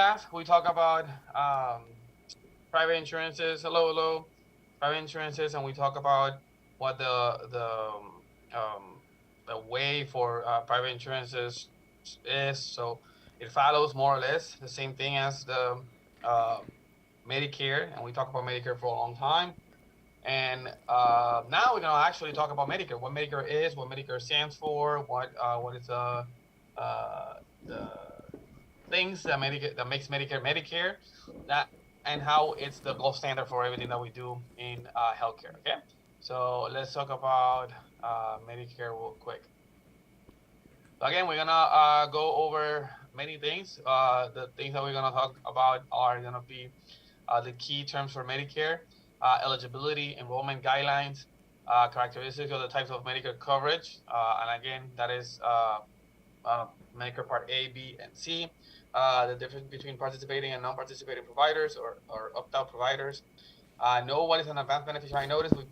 class, we talk about private insurances. Hello, hello. Private insurances, and we talk about what the way for private insurances is. So it follows more or less the same thing as the uh, Medicare, and we talk about Medicare for a long time. And now we're gonna actually talk about Medicare, what Medicare is, what Medicare stands for, what is the things that Medicare that makes Medicare Medicare, that and how it's the gold standard for everything that we do in healthcare. Okay, so let's talk about Medicare real quick. So again, we're gonna go over many things. The things that we're gonna talk about are gonna be the key terms for Medicare, eligibility, enrollment guidelines, characteristics of the types of Medicare coverage, and again, that is uh, Medicare Part A, B, and C, the difference between participating and non-participating providers or opt-out providers. Know what is an advanced beneficiary notice. We've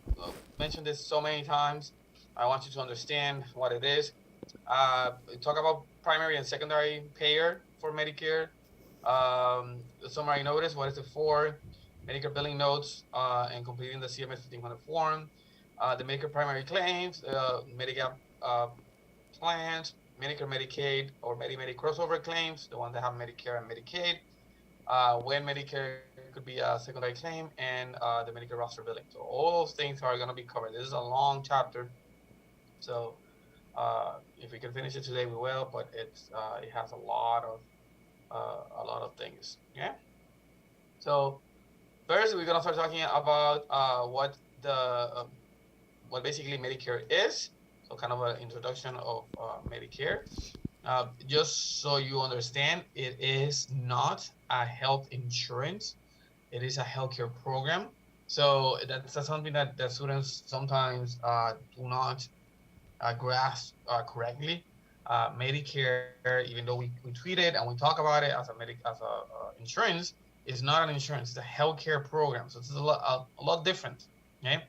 mentioned this so many times. I want you to understand what it is. Talk about primary and secondary payer for Medicare. The summary notice, what is it for? Medicare billing notes, and completing the CMS 1500 form. The Medicare primary claims, Medicare plans, Medicare, Medicaid, or Medi-Medi crossover claims, the ones that have Medicare and Medicaid, when Medicare could be a secondary claim, and the Medicare roster billing. So all those things are going to be covered. This is a long chapter, so if we can finish it today, we will. But it has a lot of things. Yeah. So first, we're going to start talking about what basically Medicare is. So kind of an introduction of Medicare. Just so you understand, it is not a health insurance. It is a healthcare program. So that's something that the students sometimes do not grasp correctly. Medicare, even though we treat it and we talk about it as a insurance, is not an insurance. It's a healthcare program. So it's a lot different. Okay,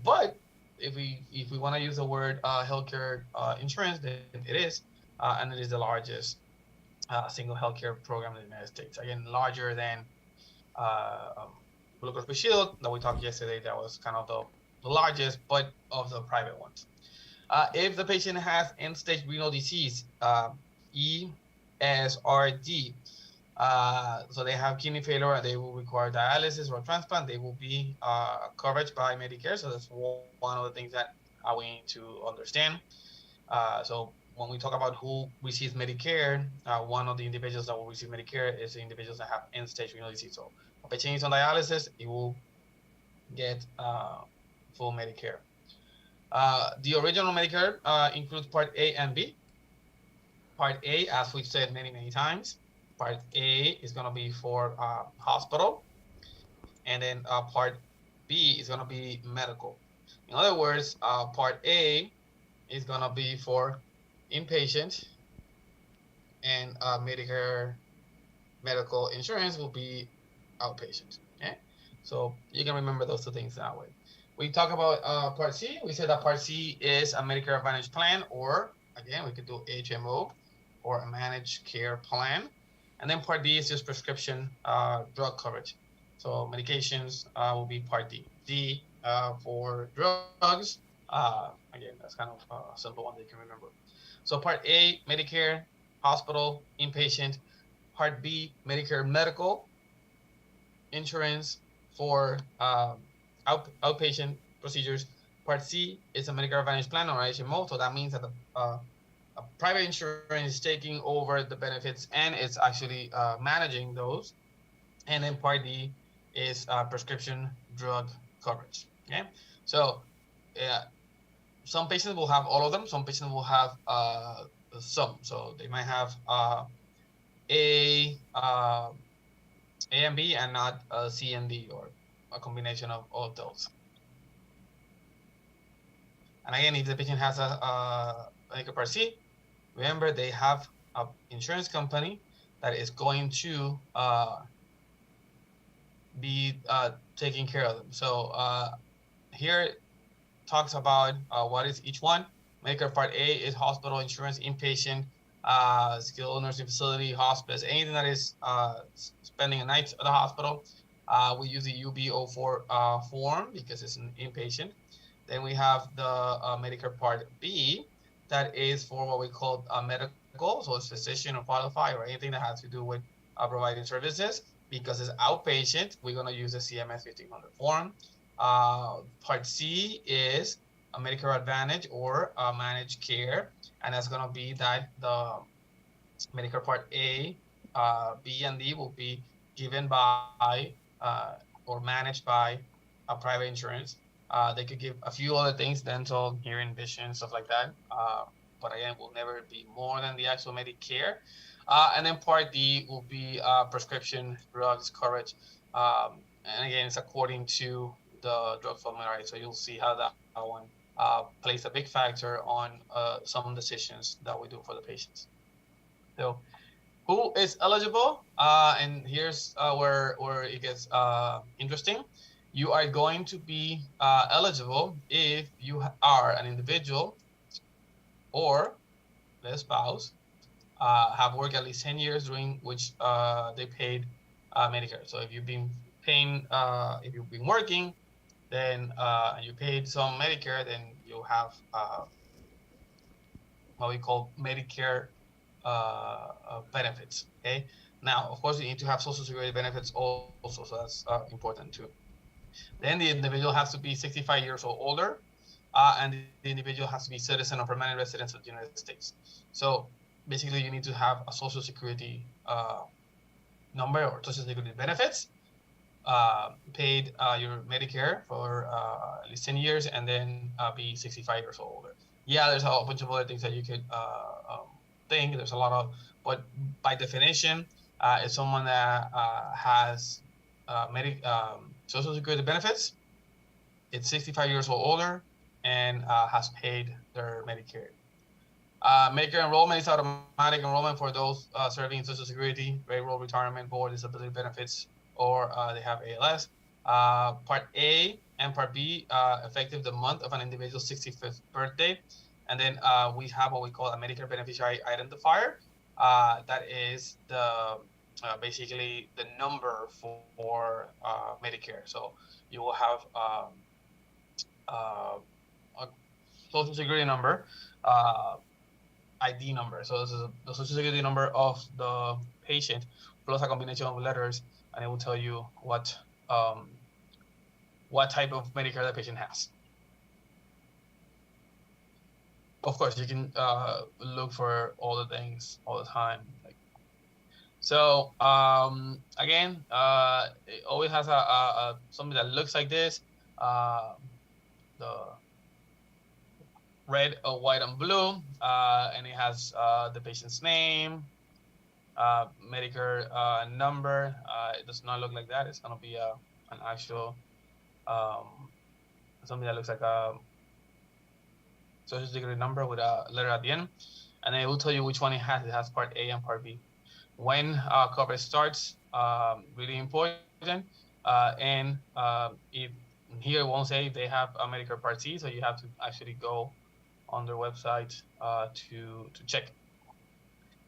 but if we want to use the word healthcare insurance, then it is, and it is the largest single healthcare program in the United States. Again, larger than Blue Cross Blue Shield that we talked yesterday. That was kind of the largest, but of the private ones. If the patient has end-stage renal disease, ESRD, so they have kidney failure and they will require dialysis or transplant, they will be covered by Medicare. So that's one of the things that we need to understand. So when we talk about who receives Medicare, one of the individuals that will receive Medicare is the individuals that have end-stage renal disease. So a patient is on dialysis, it will get full Medicare. The original Medicare includes Part A and B. Part A, as we've said many times, Part A is going to be for hospital, and then Part B is going to be medical. In other words, Part A is going to be for inpatient, and Medicare medical insurance will be outpatient. Okay, so you can remember those two things that way. We talk about Part C. We said that Part C is a Medicare Advantage plan, or again, we could do HMO or a managed care plan. And then Part D is just prescription drug coverage. So medications will be Part D. D for drugs. Again, that's kind of a simple one that you can remember. So Part A, Medicare, hospital, inpatient. Part B, Medicare medical insurance for outpatient procedures. Part C is a Medicare Advantage plan or HMO. So that means that a private insurance is taking over the benefits and it's actually managing those. And then Part D is prescription drug coverage. Okay, so some patients will have all of them. Some patients will have some. So they might have A and B and not C and D, or a combination of all of those. And again, if the patient has a Medicare Part C, remember they have an insurance company that is going to be taking care of them. So here it talks about what is each one. Medicare Part A is hospital insurance, inpatient. skilled nursing facility, hospice, anything that is spending a night at the hospital. We use the UB04 form because it's an inpatient. Then we have the Medicare Part B, that is for what we call medical, so it's physician or qualified or anything that has to do with providing services. Because it's outpatient, we're going to use the CMS 1500 form. Part C is a Medicare Advantage or managed care, and that's going to be that the Medicare Part A, B, and D will be given by or managed by a private insurance. They could give a few other things, dental, hearing, vision, stuff like that. But again, will never be more than the actual Medicare. And then Part D will be prescription drugs coverage. And again, it's according to the drug formulary. So you'll see how that one plays a big factor on some decisions that we do for the patients. So who is eligible? And here's where it gets interesting. You are going to be eligible if you are an individual or the spouse have worked at least 10 years during which they paid Medicare. So if you've been paying, if you've been working, then and you paid some Medicare, then you have what we call Medicare benefits. Okay. Now, of course, you need to have Social Security benefits also, so that's important too. Then the individual has to be 65 years or older, and the individual has to be citizen or permanent resident of the United States. So basically, you need to have a Social Security number or Social Security benefits, paid your Medicare for at least 10 years, and then be 65 years or older. Yeah, there's a whole bunch of other things that you could think. There's a lot of, but by definition, it's someone that has Social Security benefits. It's 65 years or older and has paid their Medicare. Medicare enrollment is automatic enrollment for those serving Social Security, payroll, retirement board, disability benefits, or they have ALS. Part A and Part B, effective the month of an individual's 65th birthday. And then we have what we call a Medicare beneficiary identifier. That is the basically the number for Medicare. So you will have a Social Security number, ID number. So this is the Social Security number of the patient plus a combination of letters, and it will tell you what type of Medicare the patient has. Of course, you can look for all the things all the time. So again, it always has a something that looks like this. The red, white, and blue, and it has the patient's name, Medicare number. It does not look like that. It's gonna be an actual something that looks like a Social Security number with a letter at the end, and then it will tell you which one it has. It has Part A and Part B. When coverage starts, really important, and if here it won't say they have a Medicare Part C, so you have to actually go on their website to check.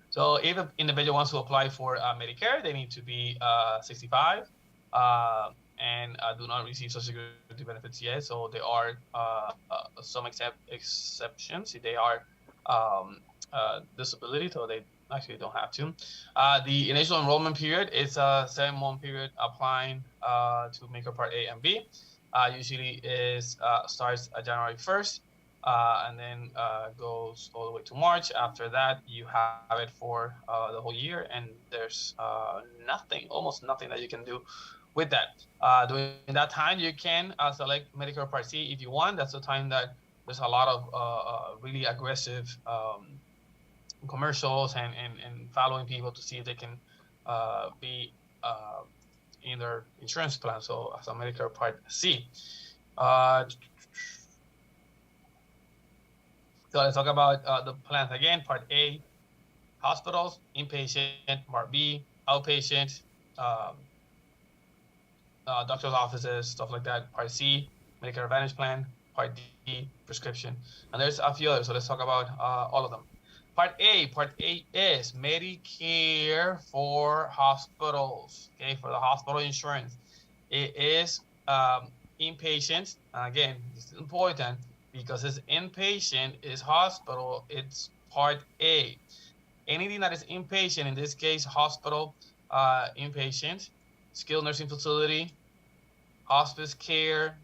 So if an individual wants to apply for Medicare, they need to be 65 and do not receive Social Security benefits yet. So there are some exceptions. They are disability, so they actually don't have to. The initial enrollment period is a 7-month period applying to Medicare Part A and B. Usually is starts January 1st. And then goes all the way to March. After that, you have it for the whole year, and there's almost nothing that you can do with that. During that time, you can select Medicare Part C if you want. That's the time that there's a lot of really aggressive commercials and following people to see if they can be in their insurance plan. So as a Medicare Part C. So let's talk about the plans again. Part A, hospitals, inpatient. Part B, outpatient, doctor's offices, stuff like that. Part C, Medicare Advantage plan. Part D, prescription. And there's a few others, so let's talk about all of them. Part A is Medicare for hospitals, okay, for the hospital insurance. It is inpatient. Again, this is important because it's inpatient, it's hospital, it's Part A. Anything that is inpatient, in this case, hospital, inpatient, skilled nursing facility, hospice care,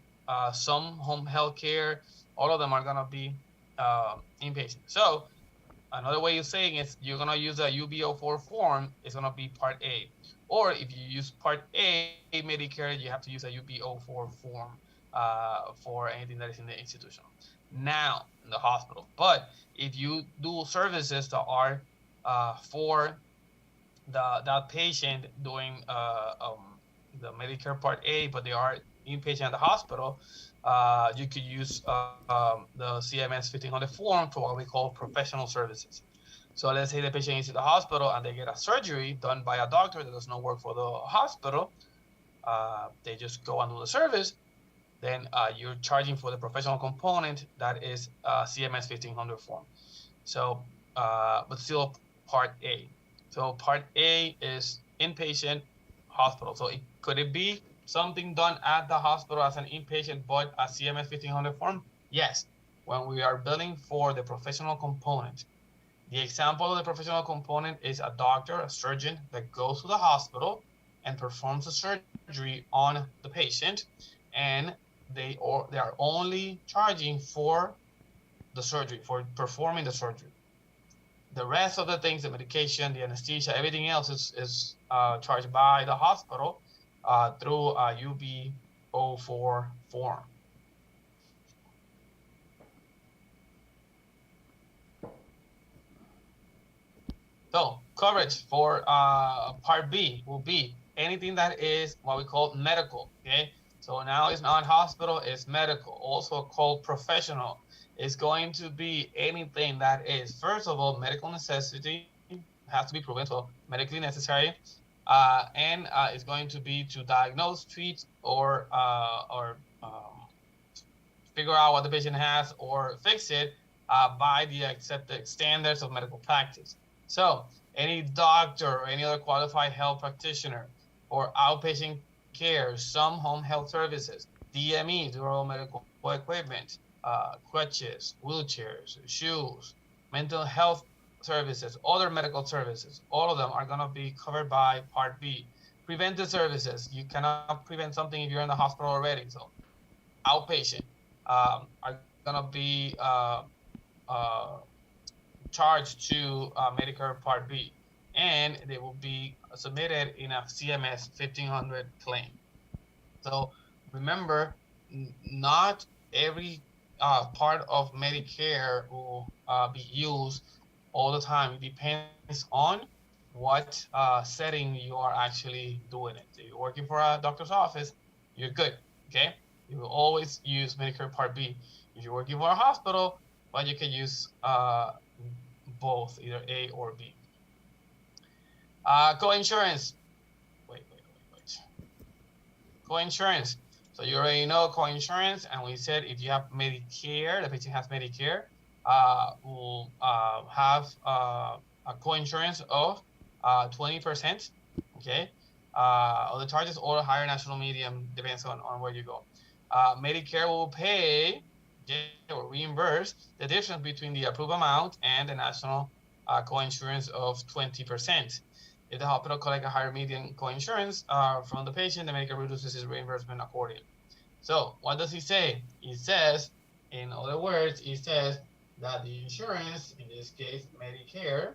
some home health care, all of them are gonna be inpatient. So another way of saying is you're gonna use a UB04 form. It's gonna be Part A, or if you use Part A Medicare, you have to use a UB04 form for anything that is in the institution. Now in the hospital, but if you do services that are for that patient doing the Medicare Part A, but they are inpatient at the hospital, you could use the CMS 1500 form for what we call professional services. So let's say the patient is in the hospital and they get a surgery done by a doctor that does not work for the hospital. They just go and do the service. Then you're charging for the professional component that is CMS 1500 form. So, but still Part A. So Part A is inpatient hospital. So could it be something done at the hospital as an inpatient, but a CMS 1500 form? Yes, when we are billing for the professional component. The example of the professional component is a doctor, a surgeon that goes to the hospital and performs the surgery on the patient, and they are only charging for the surgery, for performing the surgery. The rest of the things, the medication, the anesthesia, everything else is charged by the hospital through a UB04 form. So coverage for Part B will be anything that is what we call medical, okay? So now it's not hospital, it's medical, also called professional. It's going to be anything that is, first of all, medical necessity, has to be proven, so medically necessary, and it's going to be to diagnose, treat, or figure out what the patient has or fix it by the accepted standards of medical practice. So any doctor or any other qualified health practitioner or outpatient care, some home health services, DME, durable medical equipment, crutches, wheelchairs, shoes, mental health services, other medical services, all of them are going to be covered by Part B. Preventive services, you cannot prevent something if you're in the hospital already. So outpatient are going to be uh, charged to Medicare Part B, and they will be submitted in a CMS 1500 claim. So remember, not every part of Medicare will be used all the time. It depends on what setting you are actually doing it. If you're working for a doctor's office, you're good. Okay, you will always use Medicare Part B. If you're working for a hospital, well, you can use both, either A or B. Co-insurance. Wait. Co-insurance. So you already know co-insurance, and we said if you have Medicare, the patient has Medicare, will have a co-insurance of 20%, okay, of the charges, or higher national medium, depends on where you go. Medicare will pay, okay, or reimburse the difference between the approved amount and the national co-insurance of 20%. If the hospital collect a higher median co-insurance from the patient, the Medicare reduces its reimbursement accordingly. So what does he say? He says, in other words, he says that the insurance, in this case Medicare,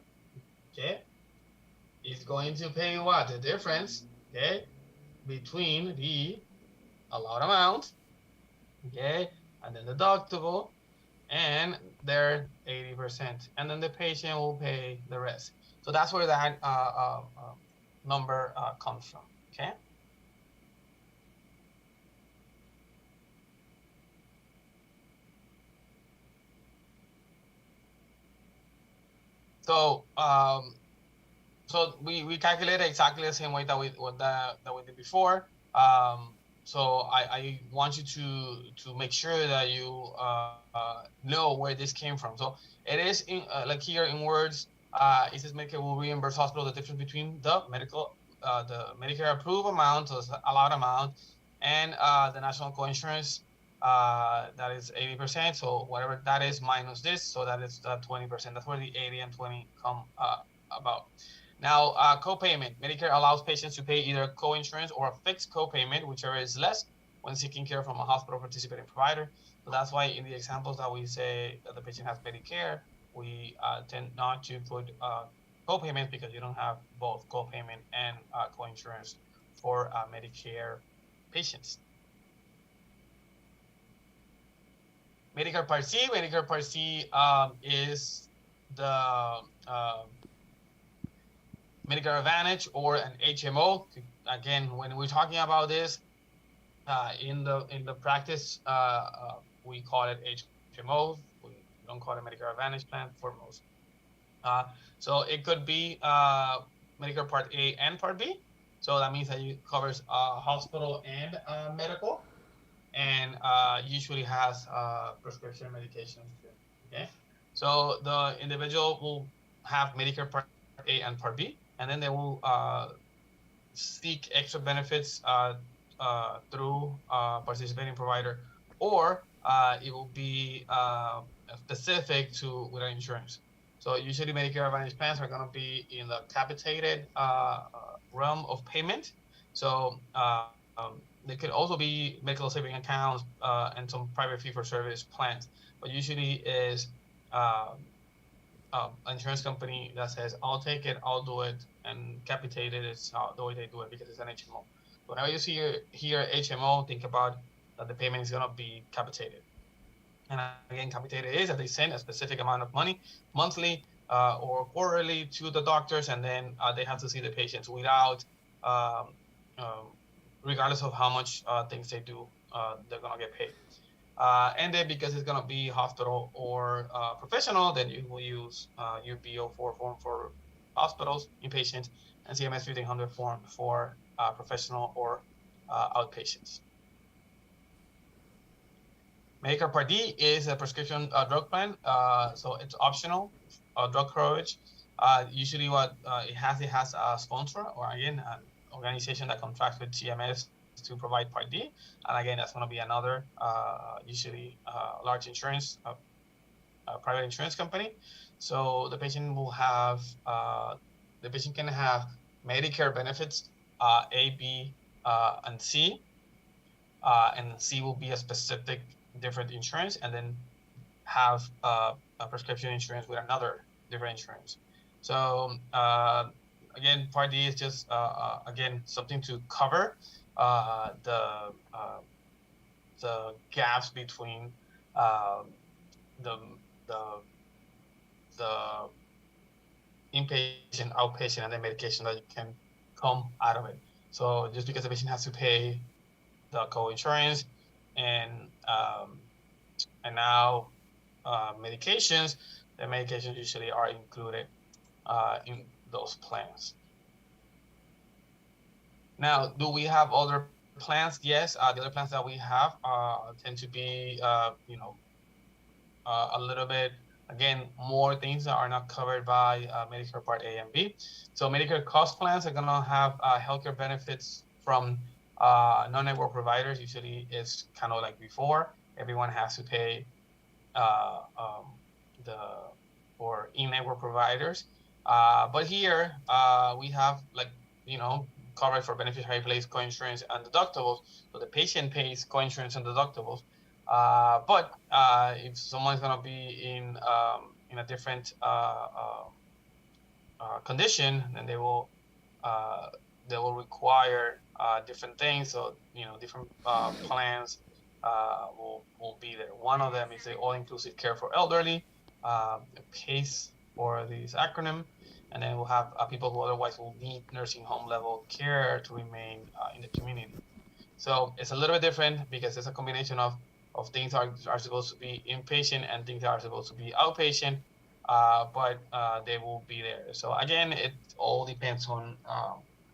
okay, is going to pay what? The difference, okay, between the allowed amount, okay, and then the deductible, and their 80%, and then the patient will pay the rest. So that's where that number comes from, okay? So so we calculated exactly the same way that we did before. so I want you to make sure that you know where this came from. So it is in like here in words, it says Medicare will reimburse hospital the difference between the Medicare approved amount, so it's allowed amount, and the national coinsurance that is 80%. So whatever that is minus this, so that is 20%. That's where the 80 and 20 come about. Now, copayment. Medicare allows patients to pay either coinsurance or a fixed copayment, whichever is less, when seeking care from a hospital participating provider. So that's why in the examples that we say that the patient has Medicare, we tend not to put copayment because you don't have both copayment and coinsurance for Medicare patients. Medicare Part C. Medicare Part C is the Medicare Advantage or an HMO. Again, when we're talking about this in the practice, we call it HMO. We don't call it Medicare Advantage plan for most. Uh, so it could be Medicare Part A and Part B. So that means that it covers hospital and medical, and usually has prescription medications too. Okay, so the individual will have Medicare Part A and Part B, and then they will seek extra benefits through participating provider, or it will be specific to with insurance. So usually Medicare Advantage plans are going to be in the capitated realm of payment. So they could also be medical saving accounts and some private fee-for-service plans, but usually is insurance company that says, I'll take it, I'll do it, and capitated is the way they do it because it's an HMO. So whenever you see here HMO, think about that the payment is going to be capitated. And again, capitated is that they send a specific amount of money monthly or quarterly to the doctors, and then they have to see the patients without, um, um, regardless of how much things they do, they're going to get paid. And then because it's going to be hospital or professional, then you will use your BO4 form for hospitals, inpatient, and CMS 1500 form for professional or outpatients. Medicare Part D is a prescription drug plan, so it's optional drug coverage. Usually, what it has a sponsor or again an organization that contracts with CMS to provide Part D, and again that's going to be another usually large insurance, private insurance company. So the patient can have Medicare benefits A, B, and C, and C will be a specific different insurance, and then have a prescription insurance with another different insurance. So again, Part D is just again something to cover the gaps between the the the inpatient, outpatient, and then medication that you can come out of it. So just because the patient has to pay the co-insurance and now medications, the medications usually are included in those plans. Now, do we have other plans? Yes, the other plans that we have tend to be, a little bit, again, more things that are not covered by Medicare Part A and B. So Medicare cost plans are going to have healthcare benefits from non-network providers. Usually it's kind of like before, everyone has to pay uh, um, the for in-network providers. But here we have coverage for beneficiary pays coinsurance and deductibles. So the patient pays coinsurance and deductibles. But if someone's gonna be in a different condition, then they will require different things. So different plans will be there. One of them is the all-inclusive care for elderly, PACE for this acronym, and then we'll have people who otherwise will need nursing home level care to remain in the community. So it's a little bit different because it's a combination of things are supposed to be inpatient and things are supposed to be outpatient, but they will be there. So again, it all depends on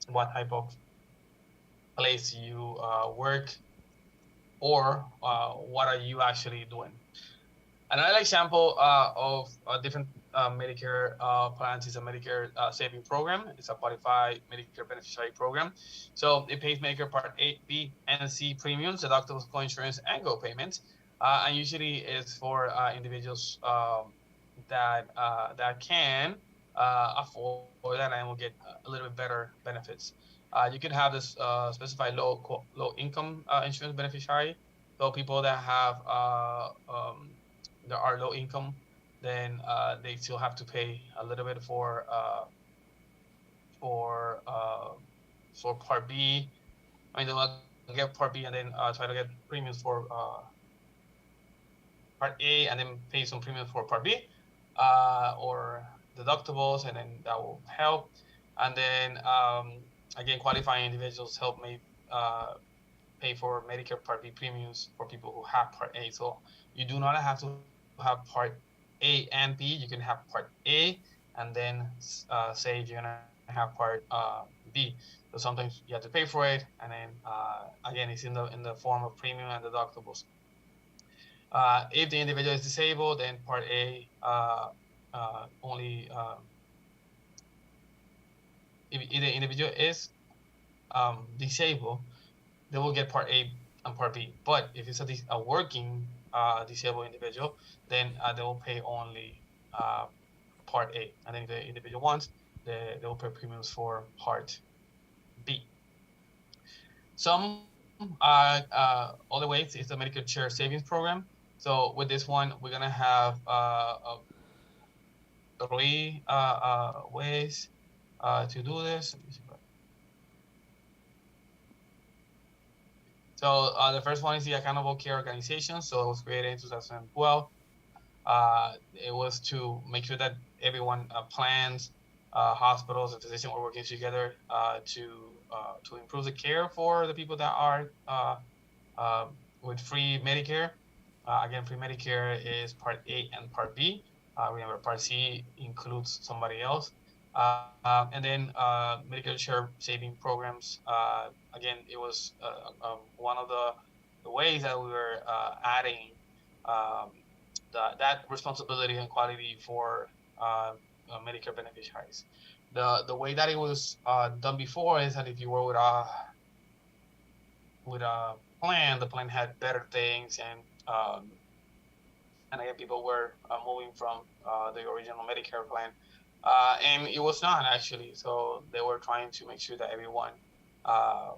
what type of place you work, or what are you actually doing. Another example of a different Medicare plans is a Medicare saving program. It's a qualified Medicare beneficiary program. So it pays Medicare Part A, B, and C premiums, deductibles, co-insurance, and go-payments. And usually it's for individuals that can afford that and will get a little bit better benefits. You can have this specified low income insurance beneficiary. So people that have that are low income, then they still have to pay a little bit for uh, for Part B. I mean, they'll get Part B and then try to get premiums for Part A, and then pay some premiums for Part B, or deductibles, and then that will help. And then again, qualifying individuals help me pay for Medicare Part B premiums for people who have Part A. So you do not have to have Part A and B. You can have Part A and then say if you're gonna have Part B. So sometimes you have to pay for it, and then again, it's in the form of premium and deductibles. If the individual is disabled, then Part A only if the individual is disabled, they will get Part A and Part B. But if it's a working disabled individual, then they will pay only Part A. And then if the individual wants, they will pay premiums for Part B. Some other ways is the Medicare Share Savings Program. So with this one, we're gonna have three ways to do this. So the first one is the Accountable Care Organization. So it was created in 2012. It was to make sure that everyone plans, hospitals, and physicians were working together to improve the care for the people that are with free Medicare. Again, free Medicare is Part A and Part B. Remember, Part C includes somebody else. And then Medicare Share Saving Programs. Again, it was one of the ways that we were adding um, that responsibility and quality for Medicare beneficiaries. The way that it was done before is that if you were with a plan, the plan had better things, and again, people were moving from the original Medicare plan, and it was not actually. So they were trying to make sure that everyone uh,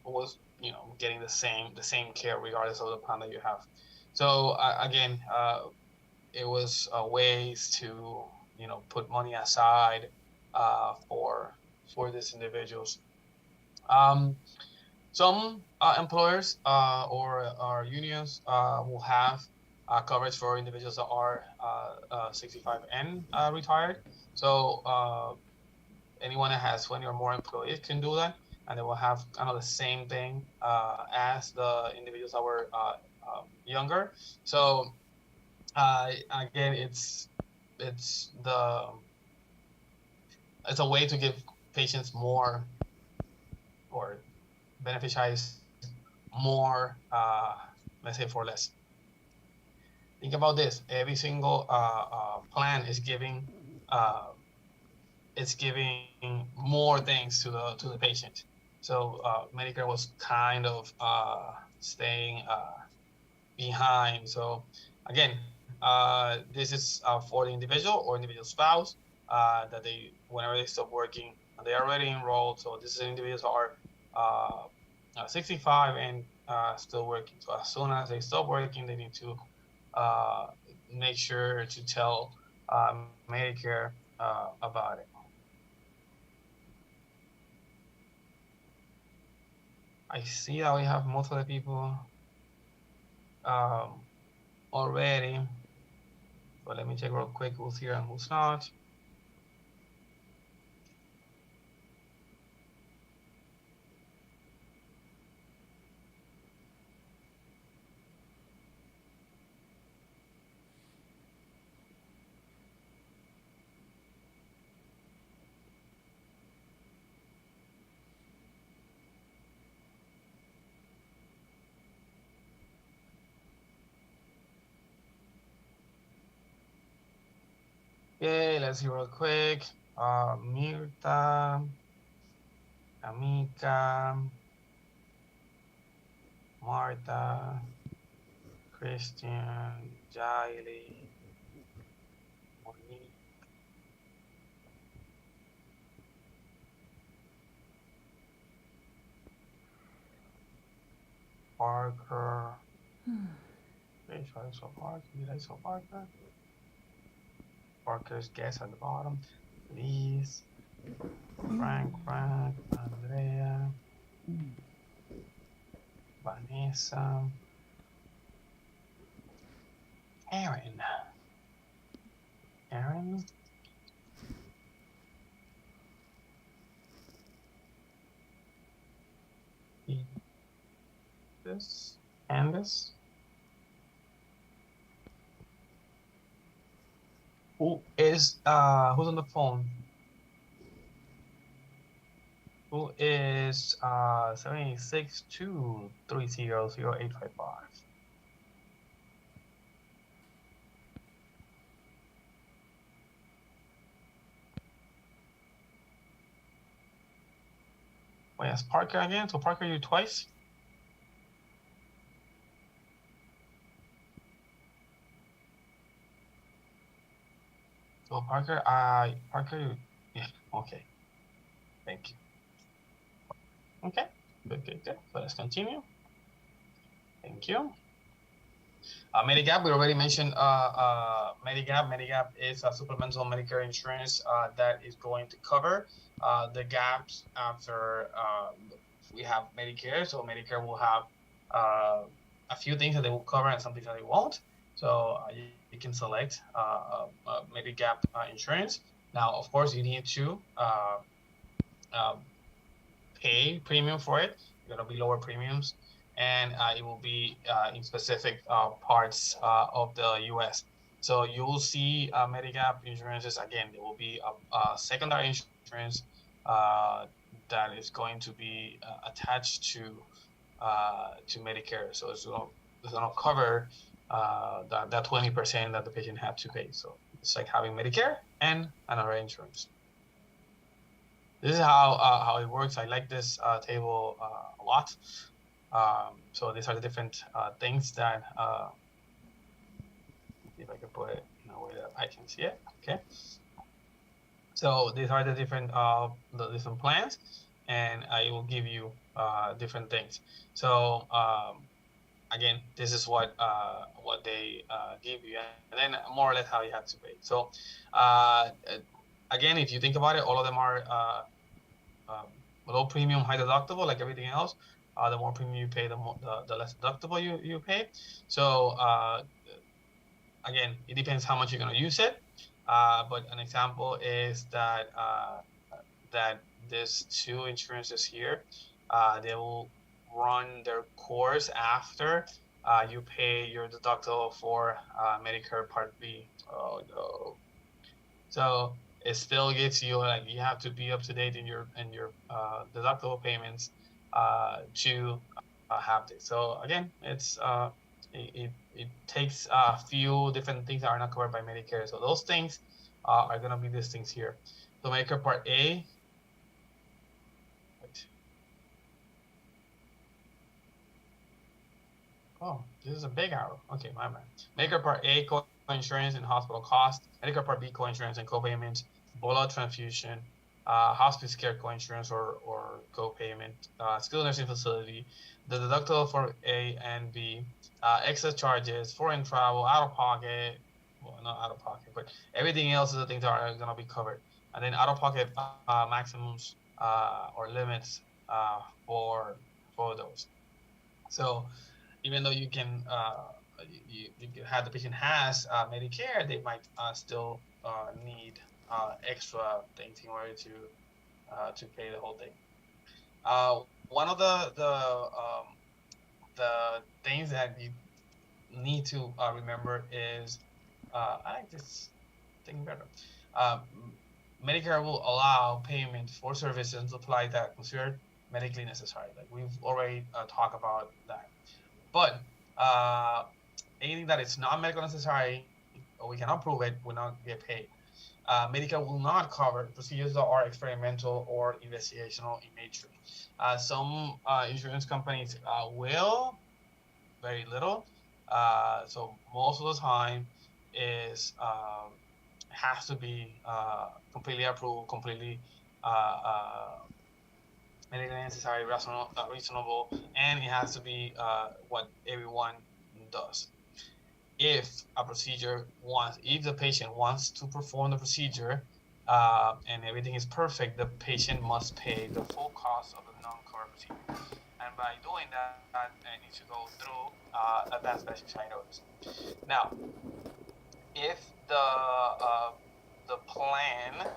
was, getting the same care regardless of the plan that you have. So again, it was ways to put money aside for these individuals. Um, some employers or unions will have coverage for individuals that are 65 and retired. So anyone that has 20 or more employees can do that, and they will have kind of the same thing as the individuals that were younger. So again, it's the it's a way to give patients more, or beneficiaries more, let's say, for less. Think about this: every single plan uh, is giving more things to the patient. So Medicare was kind of staying behind. So again, this is for the individual or individual spouse that they, whenever they stop working, they are already enrolled. So this is individuals who are 65 and still working. So as soon as they stop working, they need to uh, make sure to tell Medicare about it. I see that we have most of the people um, already, but let me check real quick who's here and who's not. Okay, let's see real quick. Mirta, Amika, Marta, Christian, Jaili, Monique, Parker. Okay, so I saw Parker. Did I saw Parker? Parker's guest at the bottom. Liz, Frank, Andrea, Vanessa, Aaron, Aaron, this, Candace. Who's on the phone? Who is 762-300-855? Oh yes, Parker again. So Parker, you twice. So Parker, yeah, okay. Thank you. Okay, good. So let's continue. Thank you. Medigap, we already mentioned Medigap. Medigap is a supplemental Medicare insurance that is going to cover the gaps after we have Medicare. So Medicare will have a few things that they will cover and some things that they won't. So you can select Medigap insurance. Now, of course, you need to pay premium for it. You're gonna be lower premiums, and it will be in specific parts of the U.S. So you will see Medigap insurances again. There will be a secondary insurance that is going to be attached to Medicare. So it's gonna cover that 20% that the patient had to pay. So it's like having Medicare and another insurance. This is how it works. I like this table a lot. So these are the different things that, if I can put it in a way that I can see it. Okay. So these are the different plans, and it will give you different things. So again, this is what they give you, and then more or less how you have to pay. So again, if you think about it, all of them are low premium, high deductible, like everything else. The more premium you pay, the less deductible you pay. So again, it depends how much you're going to use it. But an example is that these two insurances here, they will run their course after you pay your deductible for Medicare Part B. Oh no! So it still gives you, like, you have to be up to date in your deductible payments to have this. So again, it takes a few different things that are not covered by Medicare. So those things are going to be these things here. So Medicare Part A. Wait. Oh, this is a big arrow. Okay, my bad. Medicare Part A co-insurance and hospital costs. Medicare Part B co-insurance and co-payments. Blood transfusion. Hospice care co-insurance or co-payment. Skilled nursing facility. The deductible for A and B. Excess charges, foreign travel, out of pocket. Well, not out of pocket, but everything else is the things that are going to be covered. And then out of pocket maximums or limits for those. So even though you can you have the patient has Medicare, they might still need extra things in order to pay the whole thing. One of the things that you need to remember is I like this thing better. Medicare will allow payment for services and supply that are considered medically necessary. Like we've already talked about that. But anything that is not medically necessary, or we cannot prove it, will not get paid. Medicare will not cover procedures that are experimental or investigational in nature. Some insurance companies will, very little. So most of the time is has to be completely approved, completely uh, uh, medically necessary, reasonable, and it has to be what everyone does. If a procedure wants, if the patient wants to perform the procedure and everything is perfect, the patient must pay the full cost of the non-covered procedure. And by doing that, it needs to go through advanced beneficiary notice. Now, if the plan,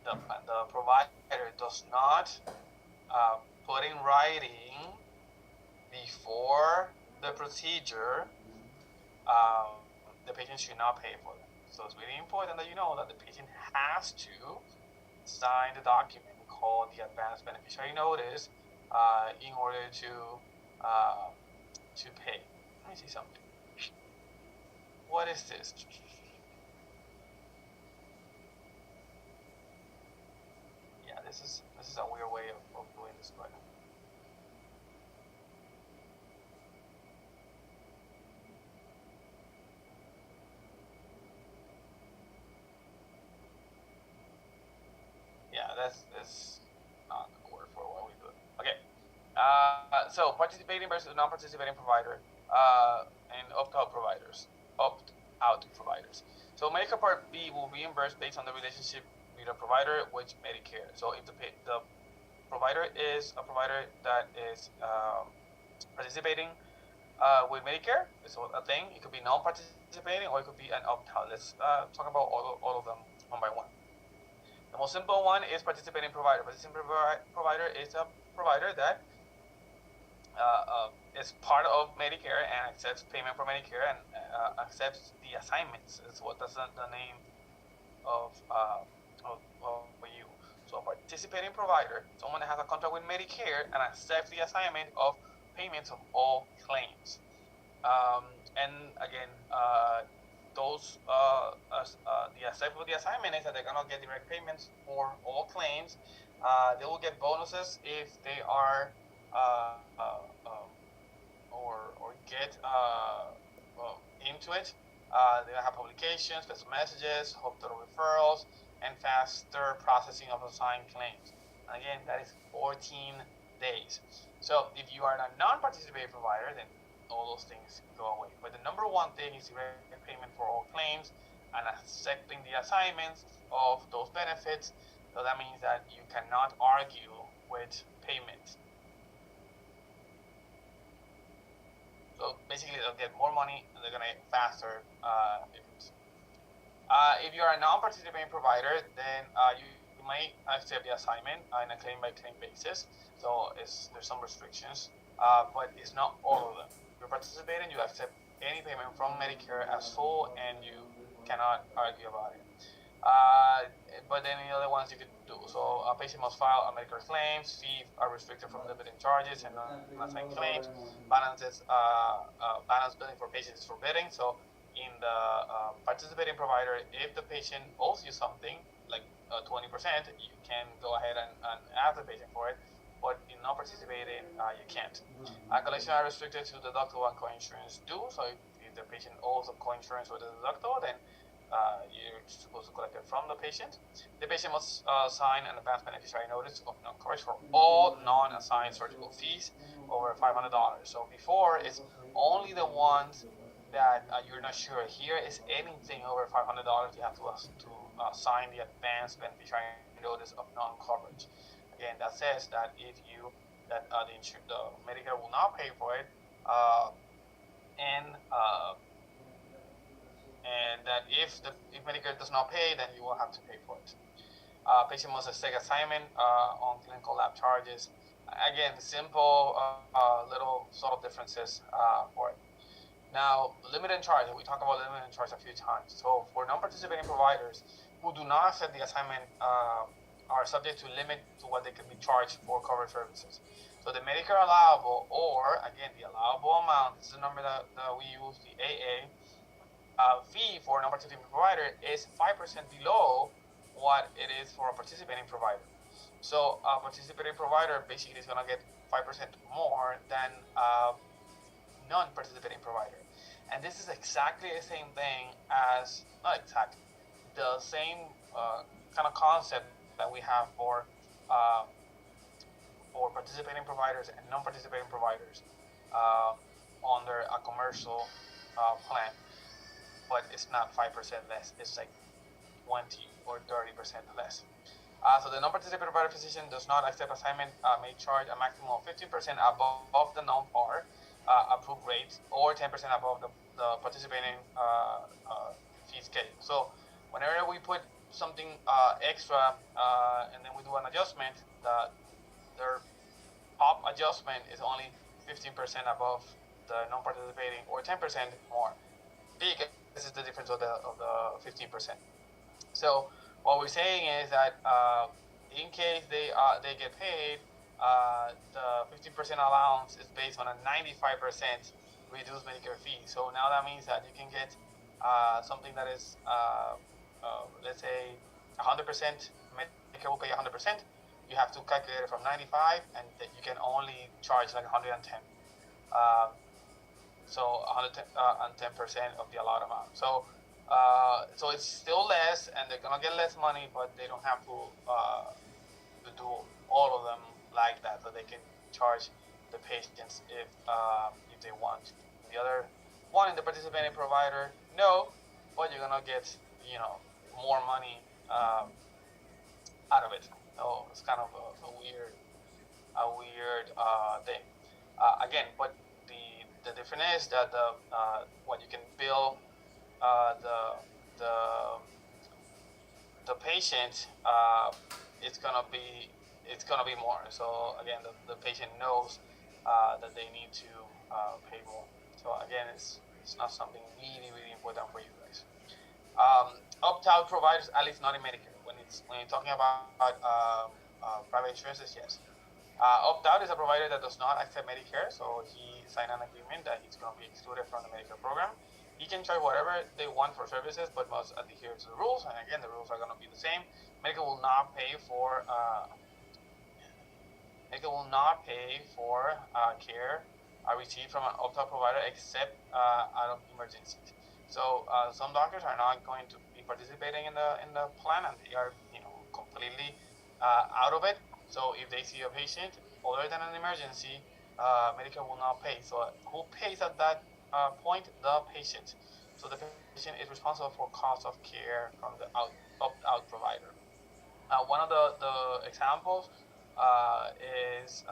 the provider does not put in writing before the procedure, the patient should not pay for them. So it's really important that you know that the patient has to sign the document called the advanced beneficiary notice in order to pay. Let me see something. What is this? Yeah, this is a weird way of doing this, but yeah, that's not the word for what we do. Okay. So participating versus non-participating provider and opt-out providers, opt-out providers. So Medicare Part B will reimburse based on the relationship with a provider, which Medicare. So if the provider is a provider that is participating with Medicare, it's a thing. It could be non-participating or it could be an opt-out. Let's talk about all of them one by one. The most simple one is participating provider. Participating provider is a provider that is part of Medicare and accepts payment for Medicare and accepts the assignments. Is what that's the name of for you. So a participating provider, someone that has a contract with Medicare and accepts the assignment of payments of all claims. And again, those the accept with the assignment is that they're gonna get direct payments for all claims. They will get bonuses if they are or get into it. They have publications, special messages, hospital referrals, and faster processing of assigned claims. Again, that is 14 days. So if you are a non-participating provider, then all those things go away. But the number one thing is direct payment for all claims and accepting the assignments of those benefits. So that means that you cannot argue with payment. So basically, they'll get more money and they're gonna get faster. If you're a non-participating provider, then you might accept the assignment on a claim-by-claim basis. So there's some restrictions, but it's not all of them. If you're participating, you accept any payment from Medicare as full, and you cannot argue about it. But then the other ones you could do. So a patient must file a Medicare claims. Fees are restricted from limiting charges and unassigned claims. Balance billing for patients is forbidden. So in the participating provider, if the patient owes you something like 20%, you can go ahead and ask the patient for it. But in non-participating, you can't. Collections are restricted to deductible and co-insurance due. So if the patient owes a co-insurance or the deductible, then you're supposed to collect it from the patient. The patient must sign an advance beneficiary notice of non-coverage for all non-assigned surgical fees over $500. So before, it's only the ones that you're not sure. Here is anything over $500, you have to sign the advance beneficiary notice of non-coverage. Again, that says that if you the Medicare will not pay for it, and that if Medicare does not pay, then you will have to pay for it. Patient must take assignment on clinical lab charges. Again, simple little subtle differences for it. Now, limited charge, we talked about limited charge a few times. So for non-participating providers who do not accept the assignment are subject to limit to what they can be charged for covered services. So the Medicare allowable, or again, the allowable amount, this is the number that we use, the AA, fee for a non-participating provider is 5% below what it is for a participating provider. So a participating provider basically is going to get 5% more than a non-participating provider. And this is exactly the same thing as, not exactly, the same kind of concept that we have uh, for participating providers and non-participating providers uh, under a commercial plan, but it's not 5% less. It's like 20 or 30% less. So the non-participating provider physician does not accept assignment may charge a maximum of 15% above the non-par approved rate or 10% above the participating fee schedule. So whenever we put something extra and then we do an adjustment, their top adjustment is only 15% above the non-participating or 10% more, because it's the difference of the 15%. So what we're saying is that in case they get paid, the 15% allowance is based on a 95% reduced Medicare fee. So now that means that you can get something that is, let's say, 100%. Medicare will pay 100%. You have to calculate it from 95, and that you can only charge like 110. Um, so 110% of the allowed amount. So it's still less, and they're gonna get less money, but they don't have to do all of them like that. So they can charge the patients if they want. The other one in the participating provider, no, but you're gonna get more money out of it. So it's kind of a weird thing. Again, but the difference is that what you can bill the the the patient it's gonna be more. So again, the patient knows that they need to pay more. So again, it's not something really important for you guys. Opt-out providers, at least not in Medicare. When you're talking about private insurances, yes. Opt-out is a provider that does not accept Medicare, so he signed an agreement that he's going to be excluded from the Medicare program. He can charge whatever they want for services, but must adhere to the rules. And again, the rules are going to be the same. Medicare will not pay for care received from an opt-out provider except out of emergencies. So some doctors are not going to be participating in the plan, and they are completely out of it. So if they see a patient other than an emergency, Medicare will not pay. So who pays at that point? The patient. So the patient is responsible for cost of care from the opt-out provider. One of the examples is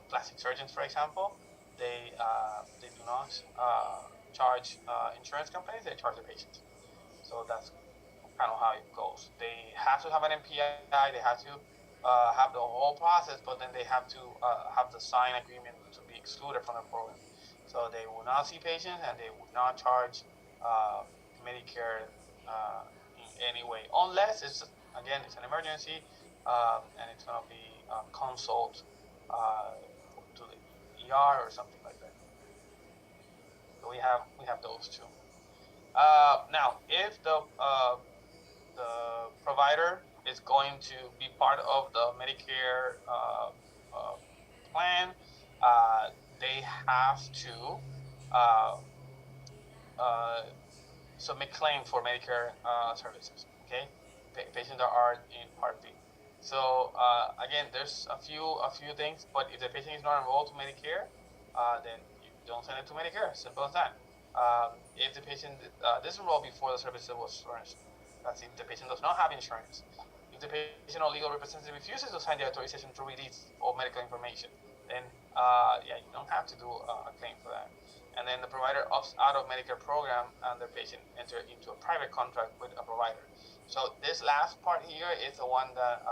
plastic surgeons, for example. They do not charge insurance companies; they charge the patients. So that's kind of how it goes. They have to have an MPI. They have to have the whole process, but then they have to have the signed agreement to be excluded from the program. So they will not see patients, and they will not charge uh, Medicare in any way, unless it's an emergency, and it's gonna be consult to the ER or something like that. So we have those two. Now, if the provider is going to be part of the Medicare uh, plan, uh, they have to uh, uh, submit claim for Medicare services. Okay, patients that are in Part B. So again, there's a few things, but if the patient is not enrolled to Medicare, then you don't send it to Medicare. Simple as that. If the patient disenrolled before the service was furnished, that's if the patient does not have insurance. If the patient or legal representative refuses to sign the authorization to release all medical information, then yeah, you don't have to do a claim for that. And then the provider opts out of Medicare program, and the patient enters into a private contract with a provider. So this last part here is the one that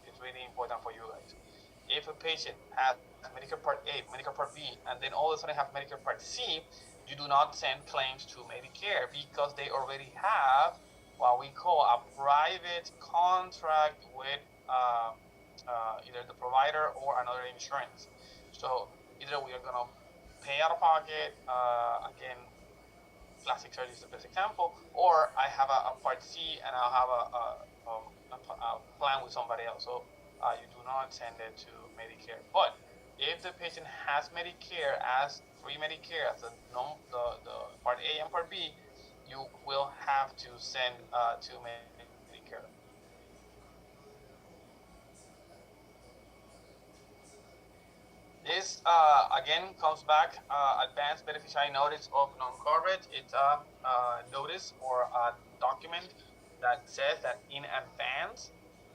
is really important for you guys. If a patient has Medicare Part A, Medicare Part B, and then all of a sudden have Medicare Part C, you do not send claims to Medicare because they already have what we call a private contract with either the provider or another insurance. So either we are gonna pay out of pocket again. plastic surgery is the best example, or I have a Part C and I'll have a plan with somebody else. So you do not send it to Medicare. But if the patient has Medicare as free Medicare, as the Part A and Part B, you will have to send to Medicare. This again comes back advanced beneficiary notice of non-coverage. It's a notice or a document that says that in advance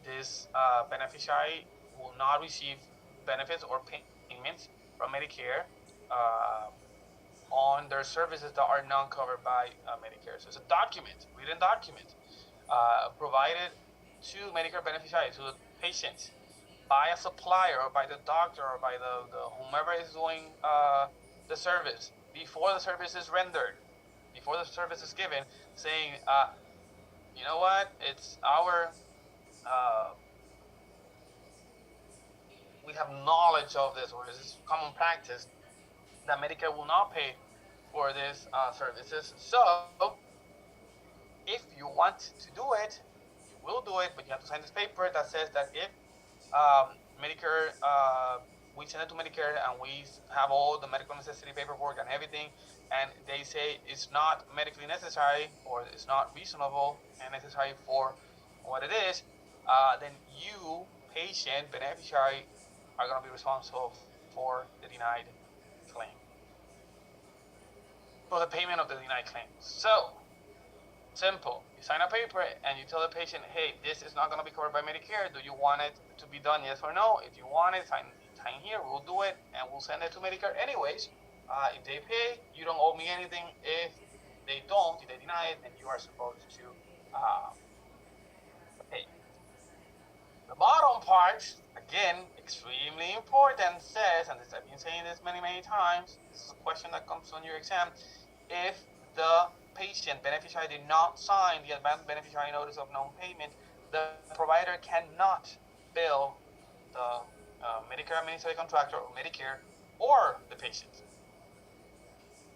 this beneficiary will not receive benefits or payments from Medicare uh, on their services that are not covered by Medicare. So it's a document, written document, provided to Medicare beneficiaries, to the patients, by a supplier or by the doctor or by the whomever is doing the service before the service is rendered, before the service is given, saying, you know what, it's our uh, we have knowledge of this, or this is common practice that Medicare will not pay for these services. So if you want to do it, you will do it, but you have to sign this paper that says that if Medicare, we send it to Medicare and we have all the medical necessity paperwork and everything, and they say it's not medically necessary or it's not reasonable and necessary for what it is, then you, patient, beneficiary, are going to be responsible for the denied claim, for the payment of the denied claim. So, simple. You sign a paper and you tell the patient, hey, this is not going to be covered by Medicare. Do you want it to be done, yes or no? If you want it, sign here. We'll do it and we'll send it to Medicare anyways. If they pay, you don't owe me anything. If they don't, if they deny it, then you are supposed to pay. The bottom part, again, extremely important, says, and I've been saying this many, many times, this is a question that comes on your exam, if the patient beneficiary did not sign the advanced beneficiary notice of non-payment, the provider cannot bill the Medicare administrative contractor or Medicare or the patient.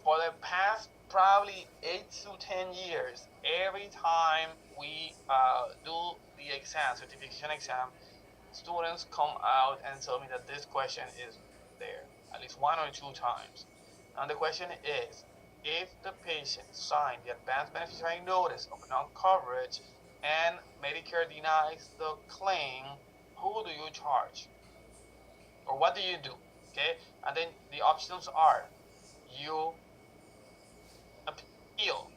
For the past probably 8 to 10 years, every time we do the exam, certification exam, students come out and tell me that this question is there at least 1 or 2 times. And the question is, if the patient signed the advanced beneficiary notice of non-coverage and Medicare denies the claim, who do you charge? Or what do you do? Okay, and then the options are you appeal,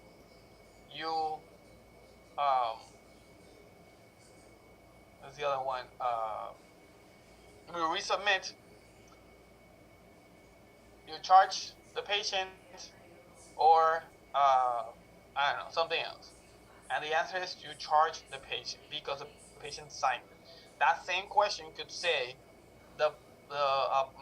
you what's the other one? You resubmit, you charge the patient, or I don't know, something else. And the answer is you charge the patient because the patient signed it. That same question could say the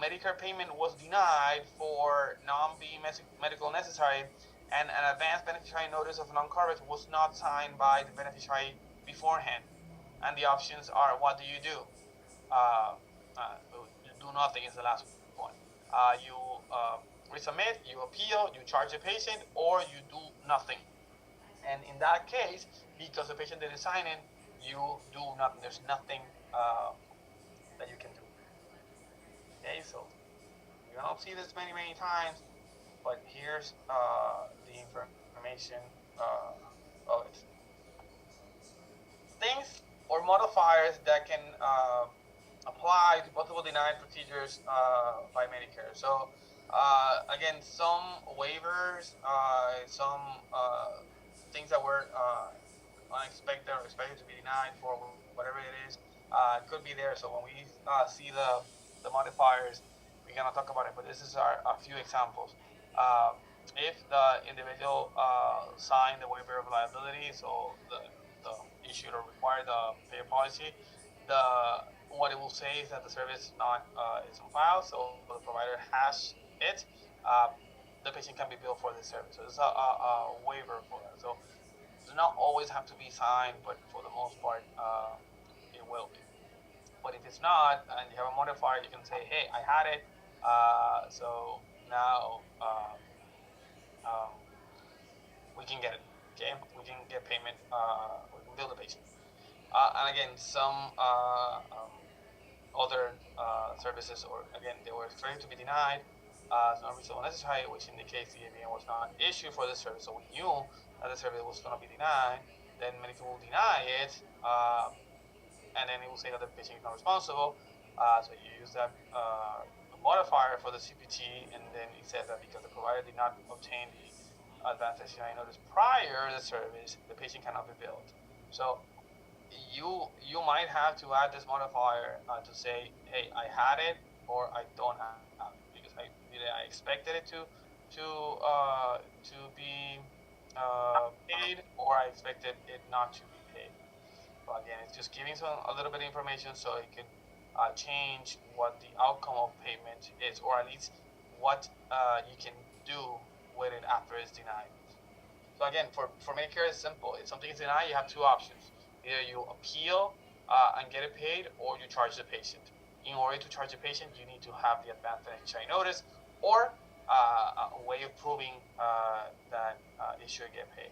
Medicare payment was denied for non-being medical necessary, and an advanced beneficiary notice of non-coverage was not signed by the beneficiary beforehand. And the options are, what do you do? You do nothing is the last one. You resubmit, you appeal, you charge the patient, or you do nothing. And in that case, because the patient didn't sign it, you do nothing. There's nothing that you can do. Okay, so you don't see this many, many times, but here's the information of it. Things or modifiers that can apply to possible denied procedures by Medicare. So again, some waivers, some things that were unexpected or expected to be denied for whatever it is could be there. So when we see the modifiers, we're gonna talk about it. But this is a few examples. If the individual signed the waiver of liability, so the issued or required the payer policy, what it will say is that the service is on file, so the provider has it. The patient can be billed for this service. So it's a waiver for that. So it does not always have to be signed, but for the most part, it will be. But if it's not, and you have a modifier, you can say, hey, I had it. So now we can get it. Okay, we can get payment. We can bill the patient. And again, some other services, or again, they were expected to be denied. It's not reasonable necessary, which indicates the ABN was not issued for the service. So we knew that the service was going to be denied. Then Medicare will deny it, and then it will say that the patient is not responsible. So you use that modifier for the CPT, and then it says that because the provider did not obtain the advanced SCI notice prior to the service, the patient cannot be billed. So you might have to add this modifier to say, hey, I had it or I don't have it, because I expected it to be paid, or I expected it not to be paid. But again, it's just giving a little bit of information so it can change what the outcome of payment is, or at least what you can do with it after it's denied. So again, for Medicare, it's simple. If something is denied, you have two options. Either you appeal and get it paid, or you charge the patient. In order to charge the patient, you need to have the advance beneficiary notice, or a way of proving that it should get paid.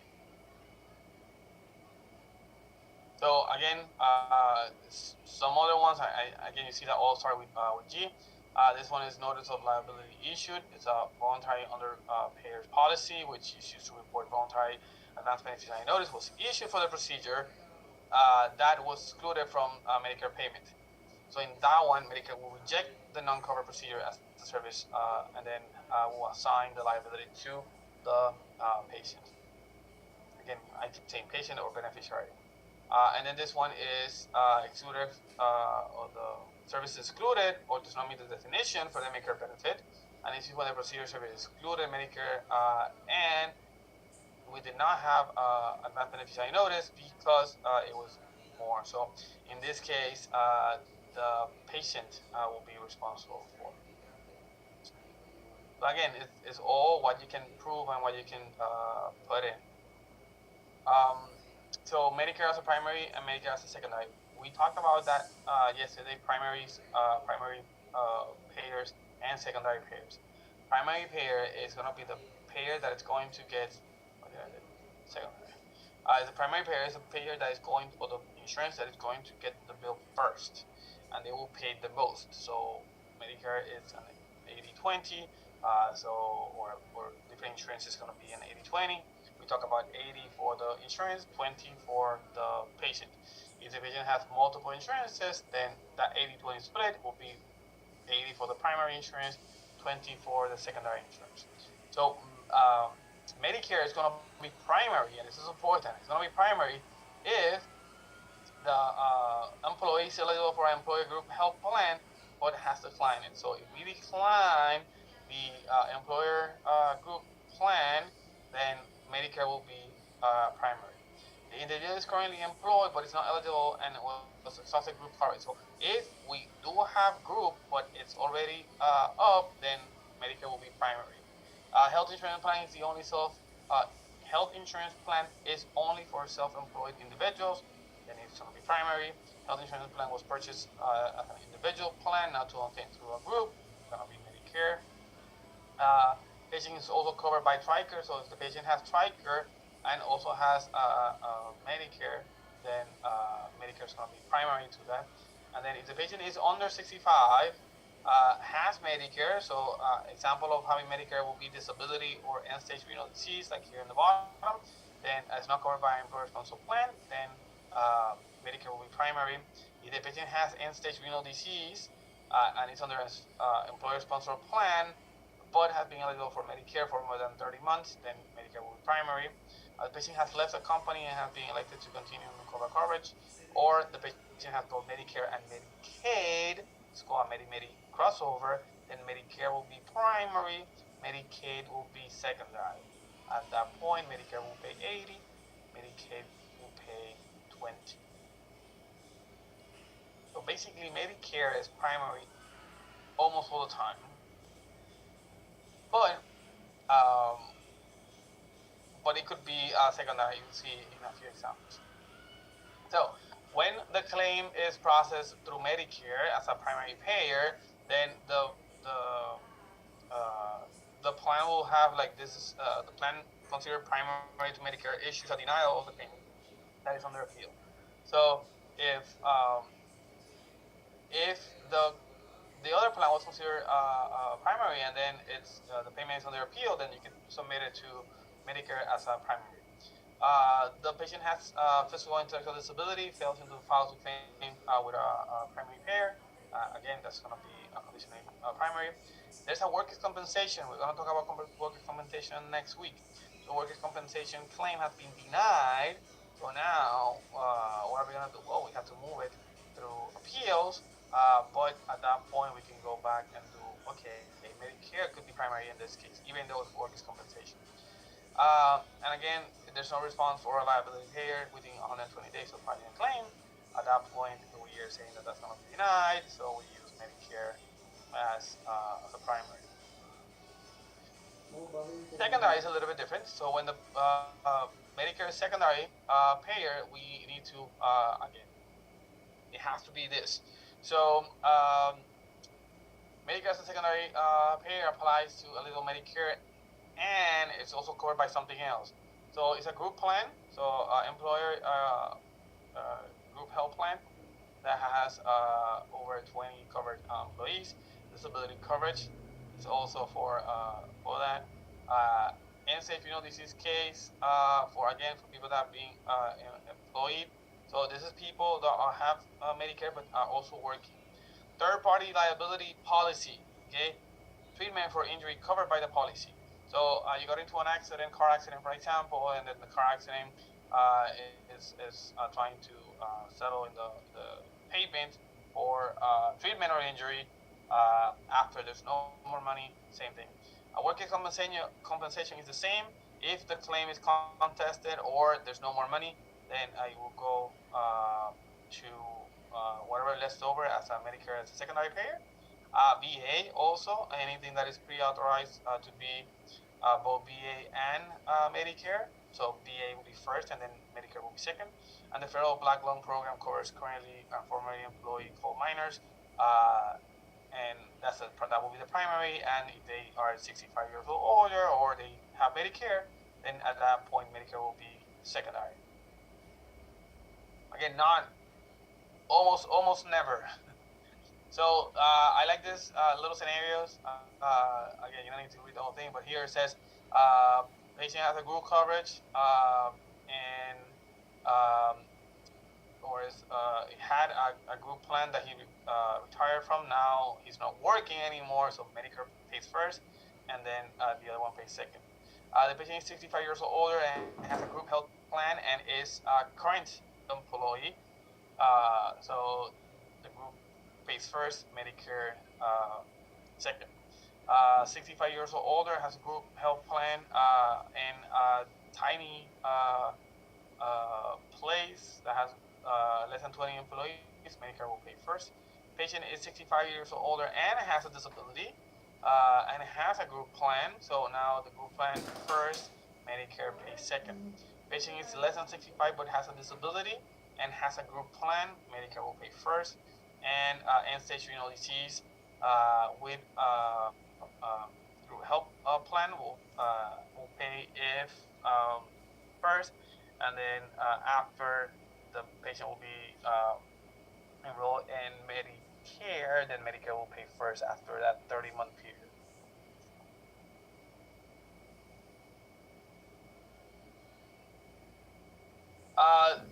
So again, some other ones, again, you see that all start with G. This one is notice of liability issued. It's a voluntary under payer's policy, which is used to report voluntary advance beneficiary notice was issued for the procedure that was excluded from Medicare payment. So in that one, Medicare will reject the non-covered procedure as a service, and then will assign the liability to the patient. Again, I keep saying patient or beneficiary. And then this one is excluded, or the service is excluded or does not meet the definition for the Medicare benefit. And this is when the procedure service is excluded Medicare, and we did not have advance beneficiary notice because it was more. So in this case, the patient will be responsible for. So again, it's all what you can prove and what you can put in. So Medicare as a primary and Medicare as a secondary. We talked about that yesterday. Primary payers and secondary payers. Primary payer is going to be the payer that is going to get. Secondary. The primary payer is a payer that is going, or the insurance that is going to get the bill first, and they will pay the most. So Medicare is an 80-20. Or different insurance is going to be an 80-20. We talk about 80 for the insurance, 20 for the patient. If the patient has multiple insurances, then that 80-20 split will be 80 for the primary insurance, 20 for the secondary insurance. So Medicare is going to be primary, and this is important. It's going to be primary if the employee is eligible for an employer group health plan, but has declined it. So if we decline the employer group plan, then Medicare will be primary. The individual is currently employed, but it's not eligible and was exhausted group coverage. So if we do have group, but it's already up, then Medicare will be primary. Health insurance plan is the only health insurance plan is only for self-employed individuals, then it's going to be primary. Health insurance plan was purchased as an individual plan, not to obtain through a group, it's going to be Medicare. Patient is also covered by TRICARE, so if the patient has TRICARE and also has Medicare, then Medicare is going to be primary to that. And then if the patient is under 65, has Medicare, so example of having Medicare will be disability or end-stage renal disease, like here in the bottom, then it's not covered by employer-sponsored plan, then Medicare will be primary. If the patient has end-stage renal disease and it's under an employer-sponsored plan, but has been eligible for Medicare for more than 30 months, then Medicare will be primary. The patient has left the company and has been elected to continue cover coverage, or the patient has both Medicare and Medicaid, it's called a Medi-Medi crossover, then Medicare will be primary, Medicaid will be secondary. At that point, Medicare will pay 80, Medicaid will pay 20. So basically, Medicare is primary almost all the time. But it could be secondary. You'll see in a few examples. So when the claim is processed through Medicare as a primary payer, then the plan will have, like, this is the plan considered primary to Medicare issues a denial of the payment that is under appeal. So if the other plan was considered primary, and then it's the payment is under appeal, then you can submit it to Medicare as a primary. The patient has physical and intellectual disability, fails into file to claim with a primary payer. Again, that's going to be conditionally primary. There's a workers' compensation. We're going to talk about workers' compensation next week. So workers' compensation claim has been denied. So now, what are we going to do? Well, we have to move it through appeals. But at that point, we can go back and do, okay, Medicare could be primary in this case, even though it's workers' compensation. And again, there's no response for a liability payer within 120 days of filing a claim. At that point, we are saying that that's going to be denied, so we use Medicare as a primary. Secondary is a little bit different. So when the Medicare is secondary payer, we need to, again, it has to be this. So Medicare as a secondary payer applies to a little Medicare, and it's also covered by something else. So it's a group plan, so employer group health plan that has over 20 covered employees. Disability coverage is also for that. End-stage renal disease case for people that are being employed. So this is people that have Medicare but are also working. Third-party liability policy, okay? Treatment for injury covered by the policy. So you got into an accident, car accident, for example, and then the car accident is trying to settle in the payment for treatment or injury. After there's no more money, same thing. Workers' compensation is the same. If the claim is contested or there's no more money, then you will go to whatever left over as a Medicare as a secondary payer. VA also, anything that is pre-authorized to be both VA and Medicare. So VA will be first, and then Medicare will be second. And the Federal Black Lung Program covers currently and formerly employed coal miners, and that will be the primary. And if they are 65 years old or older, or they have Medicare, then at that point Medicare will be secondary. Again, not almost never. So I like this little scenarios. Again, you don't need to read the whole thing, but here it says patient has a group coverage and or he had a group plan that he retired from. Now he's not working anymore, so Medicare pays first, and then the other one pays second. The patient is 65 years old older and has a group health plan and is a current employee. So the group pays first, Medicare second. 65 years or older has a group health plan in a tiny place that has less than 20 employees. Medicare will pay first. Patient is 65 years or older and has a disability and has a group plan. So now the group plan first, Medicare pays second. Patient is less than 65 but has a disability and has a group plan. Medicare will pay first. And end-stage renal disease with group health plan will pay if first, and then after the patient will be enrolled in Medicare, then Medicare will pay first after that 30-month period.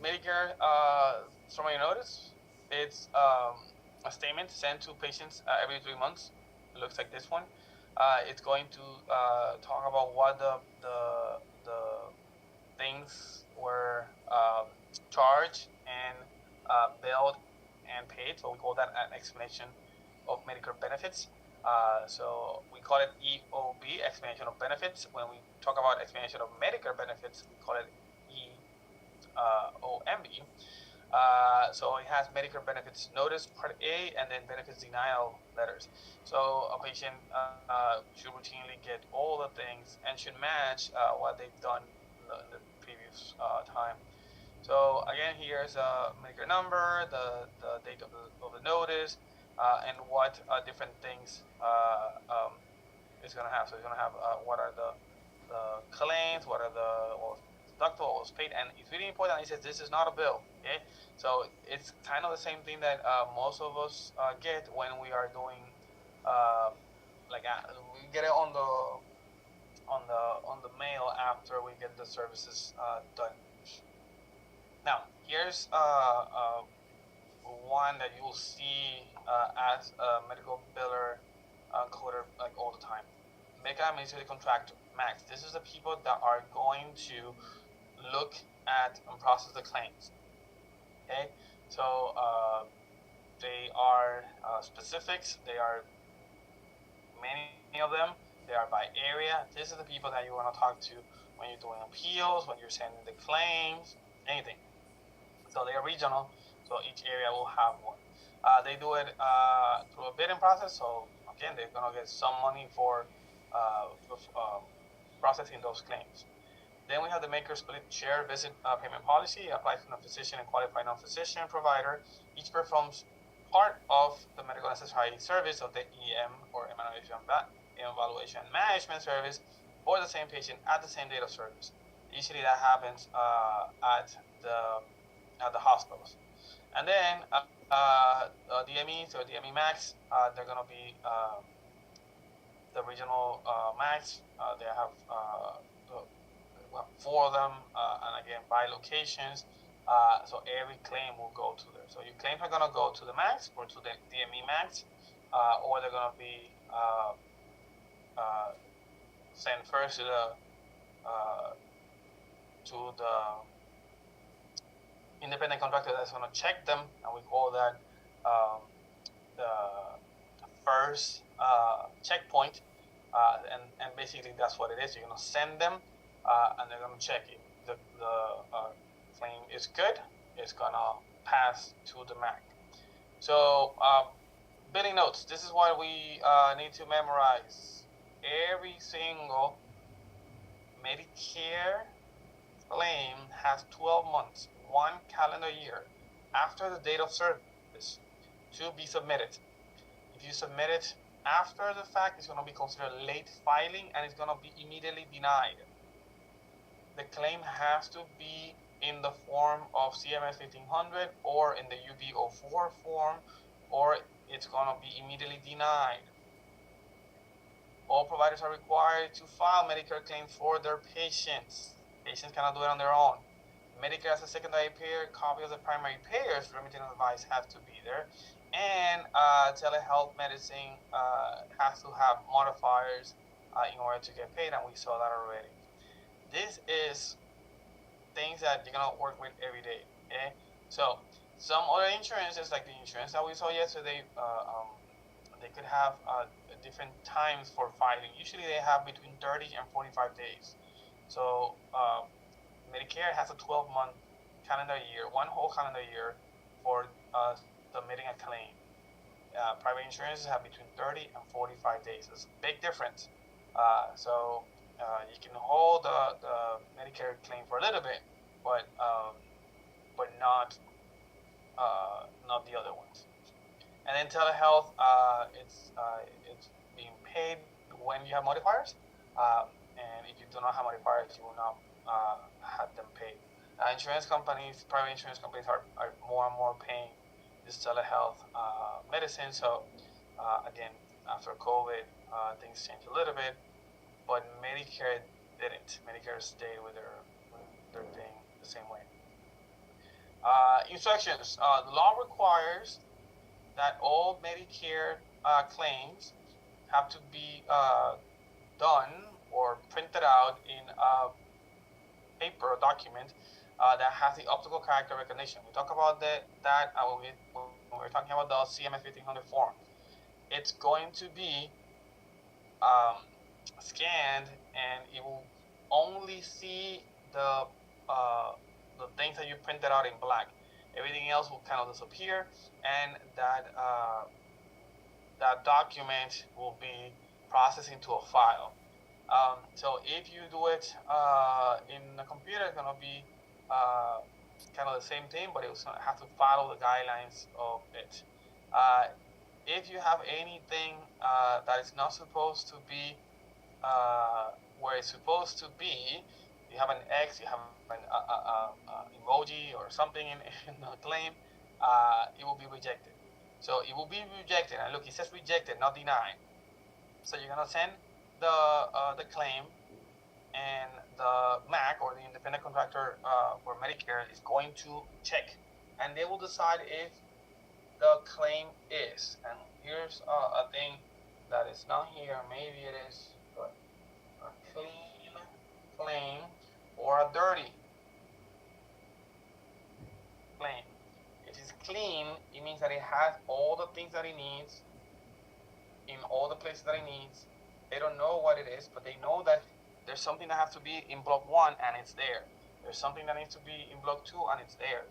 Medicare summary notice. It's a statement sent to patients every 3 months. It looks like this one. It's going to talk about what the things were charged and billed and paid. So we call that an explanation of Medicare benefits. So we call it EOB, explanation of benefits. When we talk about explanation of Medicare benefits, we call it EOMB. So it has Medicare benefits notice, Part A, and then benefits denial letters. So a patient should routinely get all the things and should match what they've done in the previous time. So again, here's a Medicare number, the date of the notice, and what different things it's going to have. So it's going to have what are the the claims, what are the deductible, what was paid, and it's really important. He says this is not a bill. Okay, so it's kind of the same thing that most of us get when we are doing we get it on the mail after we get the services done. Now here's one that you'll see as a medical biller coder like all the time. Mega Administrative Contractor, MAX. This is the people that are going to look at and process the claims. Okay, so they are specifics. They are many of them. They are by area. These are the people that you want to talk to when you're doing appeals, when you're sending the claims, anything. So they are regional. So each area will have one. They do it through a bidding process. So again, they're gonna get some money for processing those claims. Then we have the maker split share visit payment policy. It applies to non-physician and qualified non-physician provider. Each performs part of the medical necessary service of the EM or evaluation management service for the same patient at the same date of service. Usually that happens at the hospitals. And then DMEs or DME Max, they're gonna be the regional Max. They have four of them, and again by locations. So every claim will go to there. So your claims are gonna go to the Max or to the DME Max, or they're gonna be sent first to the independent contractor that's gonna check them, and we call that the first checkpoint. And basically that's what it is. You're gonna send them, and they're gonna check it. The claim is good. It's gonna pass to the MAC. So billing notes. This is what we need to memorize. Every single Medicare claim has 12 months, 1 calendar year after the date of service to be submitted. If you submit it after the fact, it's going to be considered late filing and it's going to be immediately denied. The claim has to be in the form of CMS 1500 or in the UB04 form, or it's going to be immediately denied. All providers are required to file Medicare claims for their patients. Patients cannot do it on their own. Medicare as a secondary payer, copy of the primary payer's remittance advice has to be there. And telehealth medicine has to have modifiers in order to get paid, and we saw that already. This is things that you're gonna work with every day, okay? So some other insurances, like the insurance that we saw yesterday, they could have different times for filing. Usually they have between 30 and 45 days. So Medicare has a 12-month calendar year, one whole calendar year for submitting a claim. Private insurances have between 30 and 45 days. It's a big difference. So you can hold the Medicare claim for a little bit, but not the other ones. And then telehealth, it's being paid when you have modifiers, and if you do not have modifiers, you will not have them paid. Insurance companies, private insurance companies are more and more paying this telehealth medicine. So again, after COVID, things changed a little bit, but Medicare didn't. Medicare stayed with their thing the same way. Instructions. The law requires that all Medicare claims have to be done or printed out in a paper or document that has the optical character recognition. We talk about that when we're talking about the CMS 1500 form. It's going to be scanned, and it will only see the things that you printed out in black. Everything else will kind of disappear, and that document will be processed into a file. So if you do it in a computer, it's gonna be kind of the same thing, but it will have to follow the guidelines of it. If you have anything that is not supposed to be where it's supposed to be, you have an X, you have an emoji or something in the claim, it will be rejected. So it will be rejected, and look, it says rejected, not denied. So you're gonna send the claim, and the MAC or the independent contractor for Medicare is going to check, and they will decide if the claim is. And here's a thing that is not here. Maybe it is a clean claim or a dirty claim. If it's clean, it means that it has all the things that it needs in all the places that it needs. They don't know what it is, but they know that there's something that has to be in block 1 and it's there. There's something that needs to be in block 2 and it's there.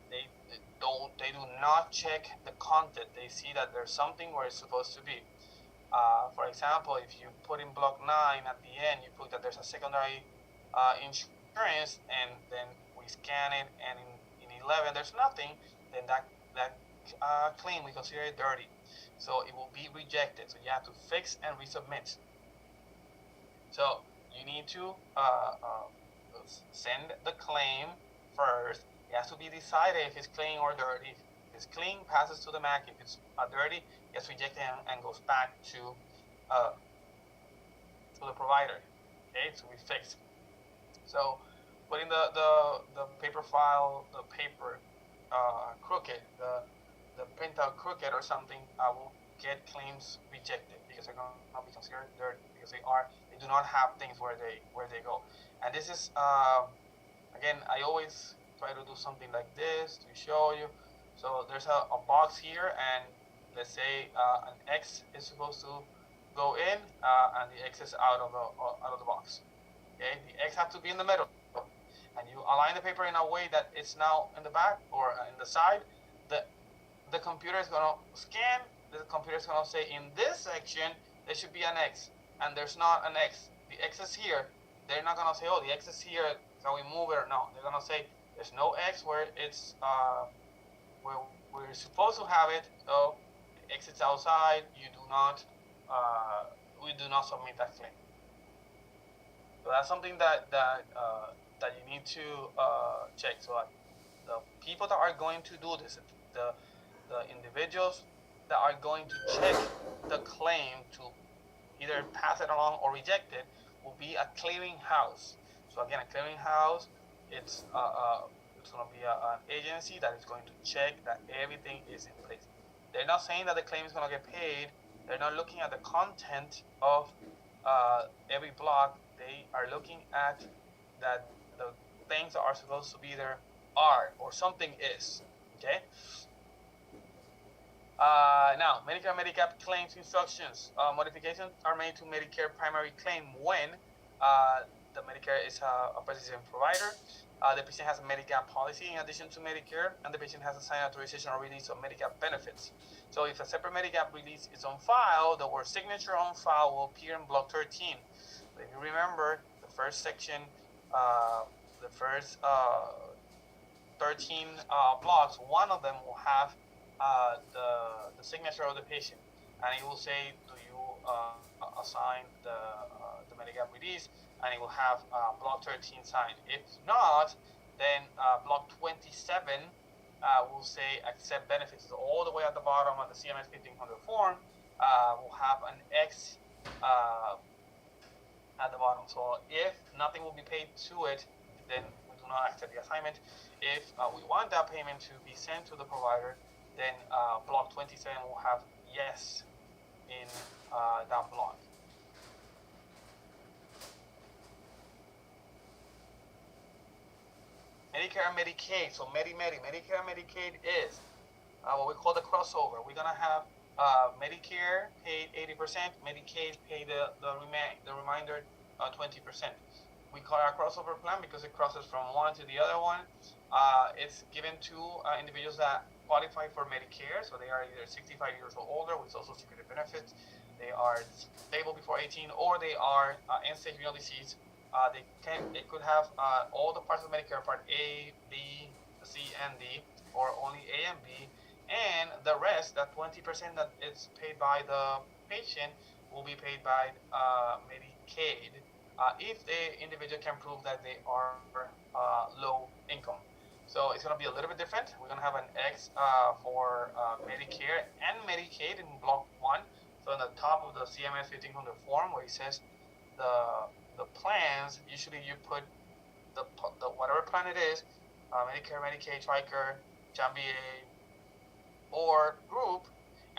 They do not check the content. They see that there's something where it's supposed to be. For example, if you put in block 9 at the end, you put that there's a secondary insurance, and then we scan it, and in 11 there's nothing, then that claim we consider it dirty. So it will be rejected. So you have to fix and resubmit. So you need to send the claim first. It has to be decided if it's clean or dirty. If it's clean, passes to the MAC. If it's dirty, it gets rejected and goes back to the provider. Okay, so we fix. So putting the paper file, the paper crooked, the printout crooked or something, will get claims rejected because they're going to be considered dirty, because they do not have things where they go. And this is again, I always try to do something like this to show you. So there's a box here, and let's say an X is supposed to go in, and the X is out of the box. Okay, the X has to be in the middle, and you align the paper in a way that it's now in the back or in the side. The computer is gonna scan. The computer is gonna say in this section there should be an X, and there's not an X. The X is here. They're not gonna say, oh, the X is here, can we move it or no? They're gonna say there's no X where it's where we're supposed to have it. So the X is outside. You do not. We do not submit that claim. So that's something that you need to check. So the people that are going to do this, the individuals that are going to check the claim to either pass it along or reject it, will be a clearinghouse. So again, a clearinghouse, it's going to be an agency that is going to check that everything is in place. They're not saying that the claim is going to get paid. They're not looking at the content of every block. They are looking at that the things that are supposed to be there are, or something is. Okay. Now, Medicare and Medicaid claims instructions. Modifications are made to Medicare primary claim when the Medicare is a participating provider. The patient has a Medicaid policy in addition to Medicare, and the patient has a signed authorization or release of Medicaid benefits. So if a separate Medicaid release is on file, the word signature on file will appear in block 13. So if you remember, the first section, the first 13 blocks, one of them will have the signature of the patient, and it will say, do you assign the Medicaid release, and it will have block 13 signed. If not, then block 27 will say accept benefits. So all the way at the bottom of the CMS 1500 form will have an X at the bottom. So if nothing will be paid to it, then we do not accept the assignment. If we want that payment to be sent to the provider, then block 27 will have yes in that block. Medicare and Medicaid. So Medicare and Medicaid is what we call the crossover. We're gonna have Medicare paid 80%, Medicaid pay the remainder 20%. We call it a crossover plan because it crosses from one to the other one. It's given to individuals that qualify for Medicare, so they are either 65 years or older with Social Security benefits, they are stable before 18, or they are end-stage renal disease. They could have all the parts of Medicare, Part A, B, C, and D, or only A and B, and the rest, that 20% that is paid by the patient, will be paid by Medicaid if the individual can prove that they are low income. So it's going to be a little bit different. We're going to have an X for Medicare and Medicaid in block one. So on the top of the CMS 1500 form where it says the plans, usually you put the whatever plan it is, Medicare, Medicaid, TRICARE, JAMBA, or group,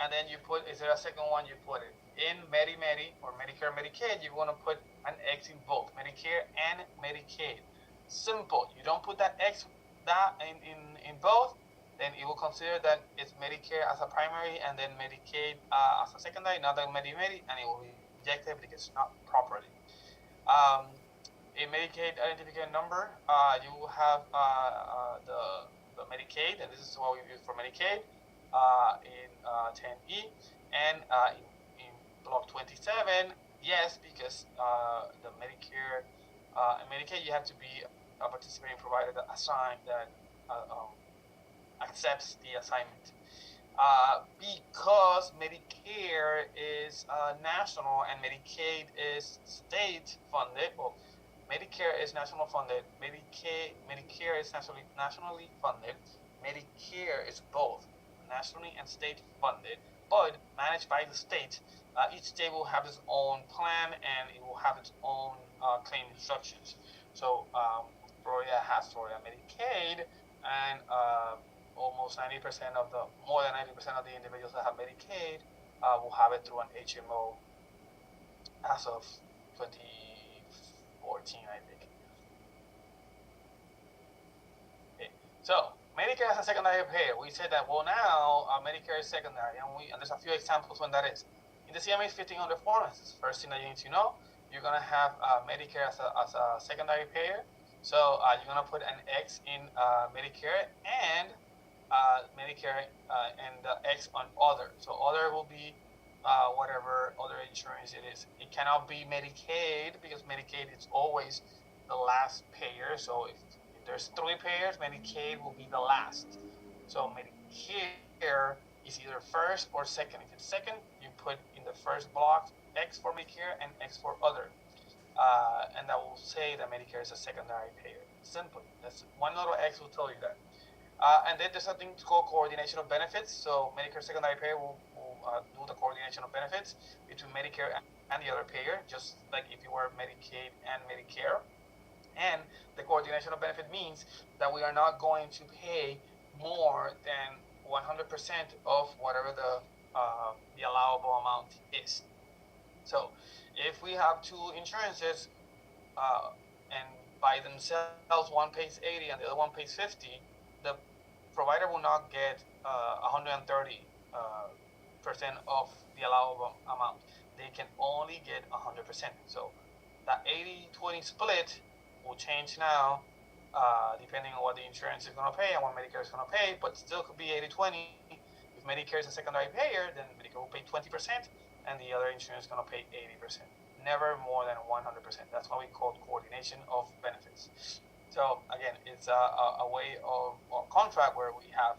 and then you put, is there a second one, you put it in Medi or Medicare, Medicaid, you want to put an X in both Medicare and Medicaid. Simple. You don't put that X that in both, then it will consider that it's Medicare as a primary and then Medicaid as a secondary, not that Medi, and it will reject it because it's not properly. Um, a Medicaid identification number, you will have the Medicaid, and this is what we use for Medicaid in 10E, and in block 27, yes, because the Medicare and Medicaid, you have to be a participating provider that uh, um, accepts the assignment. Because Medicare is national and Medicaid is state funded. Well, Medicare is national funded. Medicare is nationally funded. Medicare is both nationally and state funded, but managed by the state. Each state will have its own plan and it will have its own claim instructions. So Florida has Florida Medicaid, and almost 90% of the more than 90% of the individuals that have Medicaid will have it through an HMO as of 2014, I think. Okay. So Medicare as a secondary payer, we said that well now Medicare is secondary, and there's a few examples when that is. In the CMS 1500 form, this is the first thing that you need to know. You're gonna have Medicare as a secondary payer. So you're gonna put an X in Medicare and Medicare and the X on other. So other will be whatever other insurance it is. It cannot be Medicaid because Medicaid is always the last payer. So if there's three payers, Medicaid will be the last. So Medicare is either first or second. If it's second, you put in the first block X for Medicare and X for other. And that will say that Medicare is a secondary payer. Simply, that's one little X will tell you that. And then there's something called coordination of benefits. So Medicare secondary payer will do the coordination of benefits between Medicare and the other payer, just like if you were Medicaid and Medicare. And the coordination of benefit means that we are not going to pay more than 100% of whatever the allowable amount is. So if we have two insurances and by themselves one pays 80 and the other one pays 50, the provider will not get 130% of the allowable amount. They can only get 100%. So that 80-20 split will change now depending on what the insurance is going to pay and what Medicare is going to pay, but still could be 80-20. If Medicare is a secondary payer, then Medicare will pay 20% and the other insurance is going to pay 80%. Never more than 100%. That's what we call coordination of benefits. So again, it's a way of or contract where we have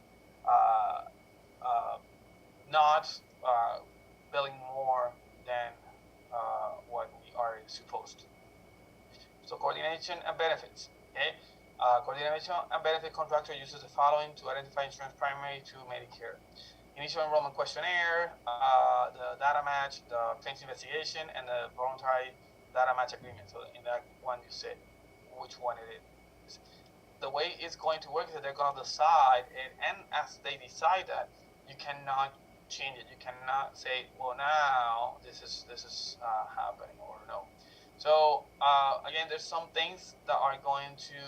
not billing more than what we are supposed to. So coordination and benefits. Okay, coordination and benefit contractor uses the following to identify insurance primary to Medicare: initial enrollment questionnaire, the data match, the claims investigation, and the voluntary data match agreement. So in that one, you say which one it is. The way it's going to work is that they're going to decide it, and as they decide that, you cannot change it. You cannot say, well, now this is happening, or no. So again, there's some things that are going to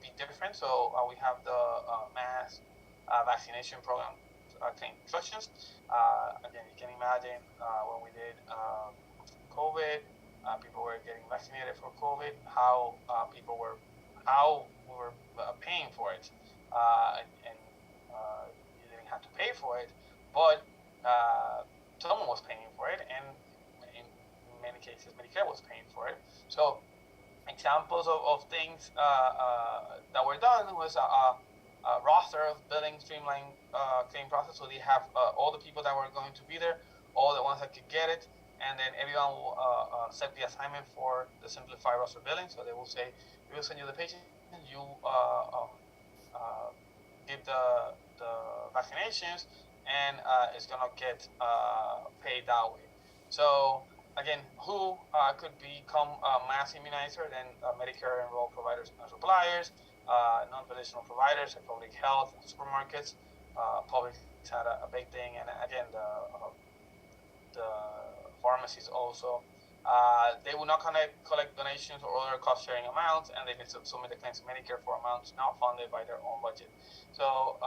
be different. So we have the mass vaccination program claim instructions. Again, you can imagine when we did COVID, people were getting vaccinated for COVID, how we were paying for it, and you didn't have to pay for it, but someone was paying for it, and in many cases, Medicare was paying for it. So examples of things that were done was a roster of billing streamline claim process. So they have all the people that were going to be there, all the ones that could get it, and then everyone will accept the assignment for the simplified roster billing. So they will say, we will send you the patient, you give the vaccinations, and it's gonna get paid that way. So again, who could become a mass immunizer? Then Medicare enrolled providers and suppliers, non-traditional providers like public health, supermarkets. Public had a big thing, and again the pharmacies also. They will not collect donations or other cost-sharing amounts, and they need to submit the claims to Medicare for amounts not funded by their own budget. So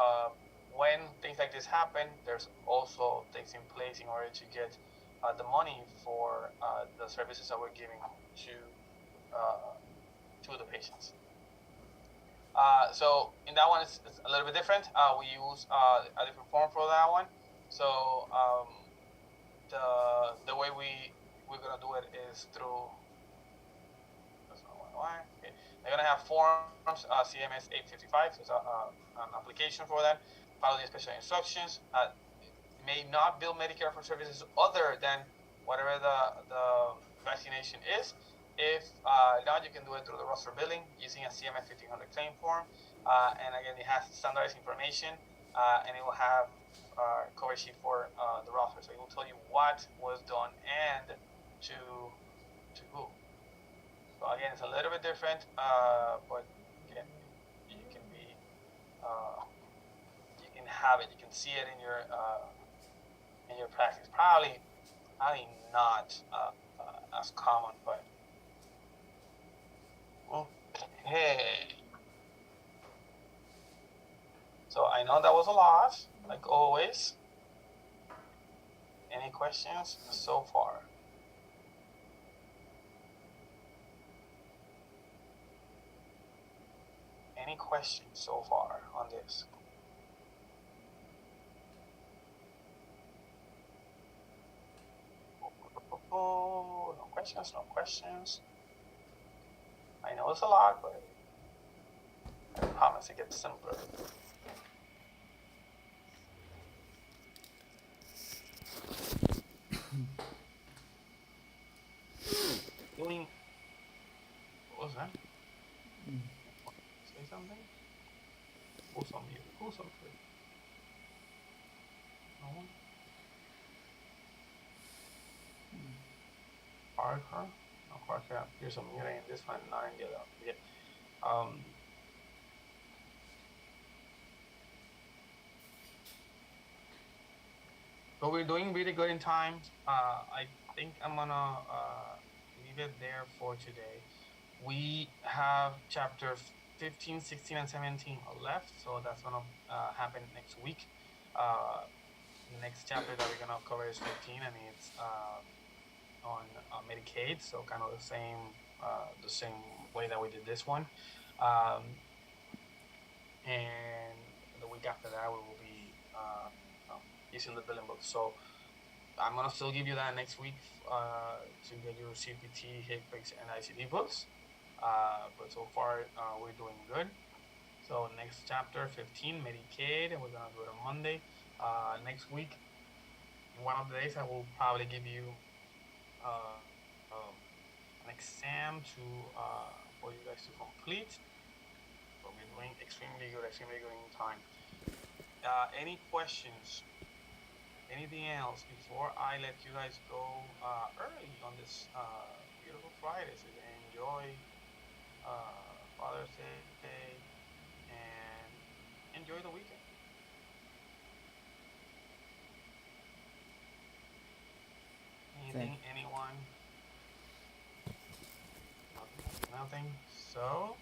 when things like this happen, there's also things in place in order to get the money for the services that we're giving to the patients. So in that one, it's a little bit different. We use a different form for that one. So the way we're gonna do it is through. That's not why. Okay. They're gonna have forms, CMS 855. So it's an application for that. Follow the special instructions. May not bill Medicare for services other than whatever the vaccination is. If not, you can do it through the roster billing using a CMS 1500 claim form. And again, it has standardized information, and it will have cover sheet for the roster. So it will tell you what was done and to who. So again, it's a little bit different, but again, you can be you can have it, you can see it in your practice. Probably not as common, but okay. So I know that was a lot, like always. Any questions so far? Any questions so far on this? Oh, no questions, no questions. I know it's a lot, but I promise it gets simpler. Doing, what was that? Say something? Who's on mute? Who's on mute? No one? Parker? No, Parker. Here's a muting in this one, not in the other. Yeah. So we're doing really good in time. I think I'm gonna leave it there for today. We have chapter 15, 16, and 17 left, so that's gonna happen next week. The next chapter that we're gonna cover is 15, and it's on Medicaid, so kind of the same way that we did this one. And the week after that, we will be using the billing book. So I'm gonna still give you that next week to get your CPT, HCPCS, and ICD books. But so far we're doing good. So next chapter 15, Medicaid, and we're gonna do it on Monday. Next week, one of the days, I will probably give you an exam to for you guys to complete. But we're doing extremely good in time. Any questions? Anything else before I let you guys go early on this beautiful Friday? So enjoy Father's Day and enjoy the weekend. Anything? Anyone? Nothing. So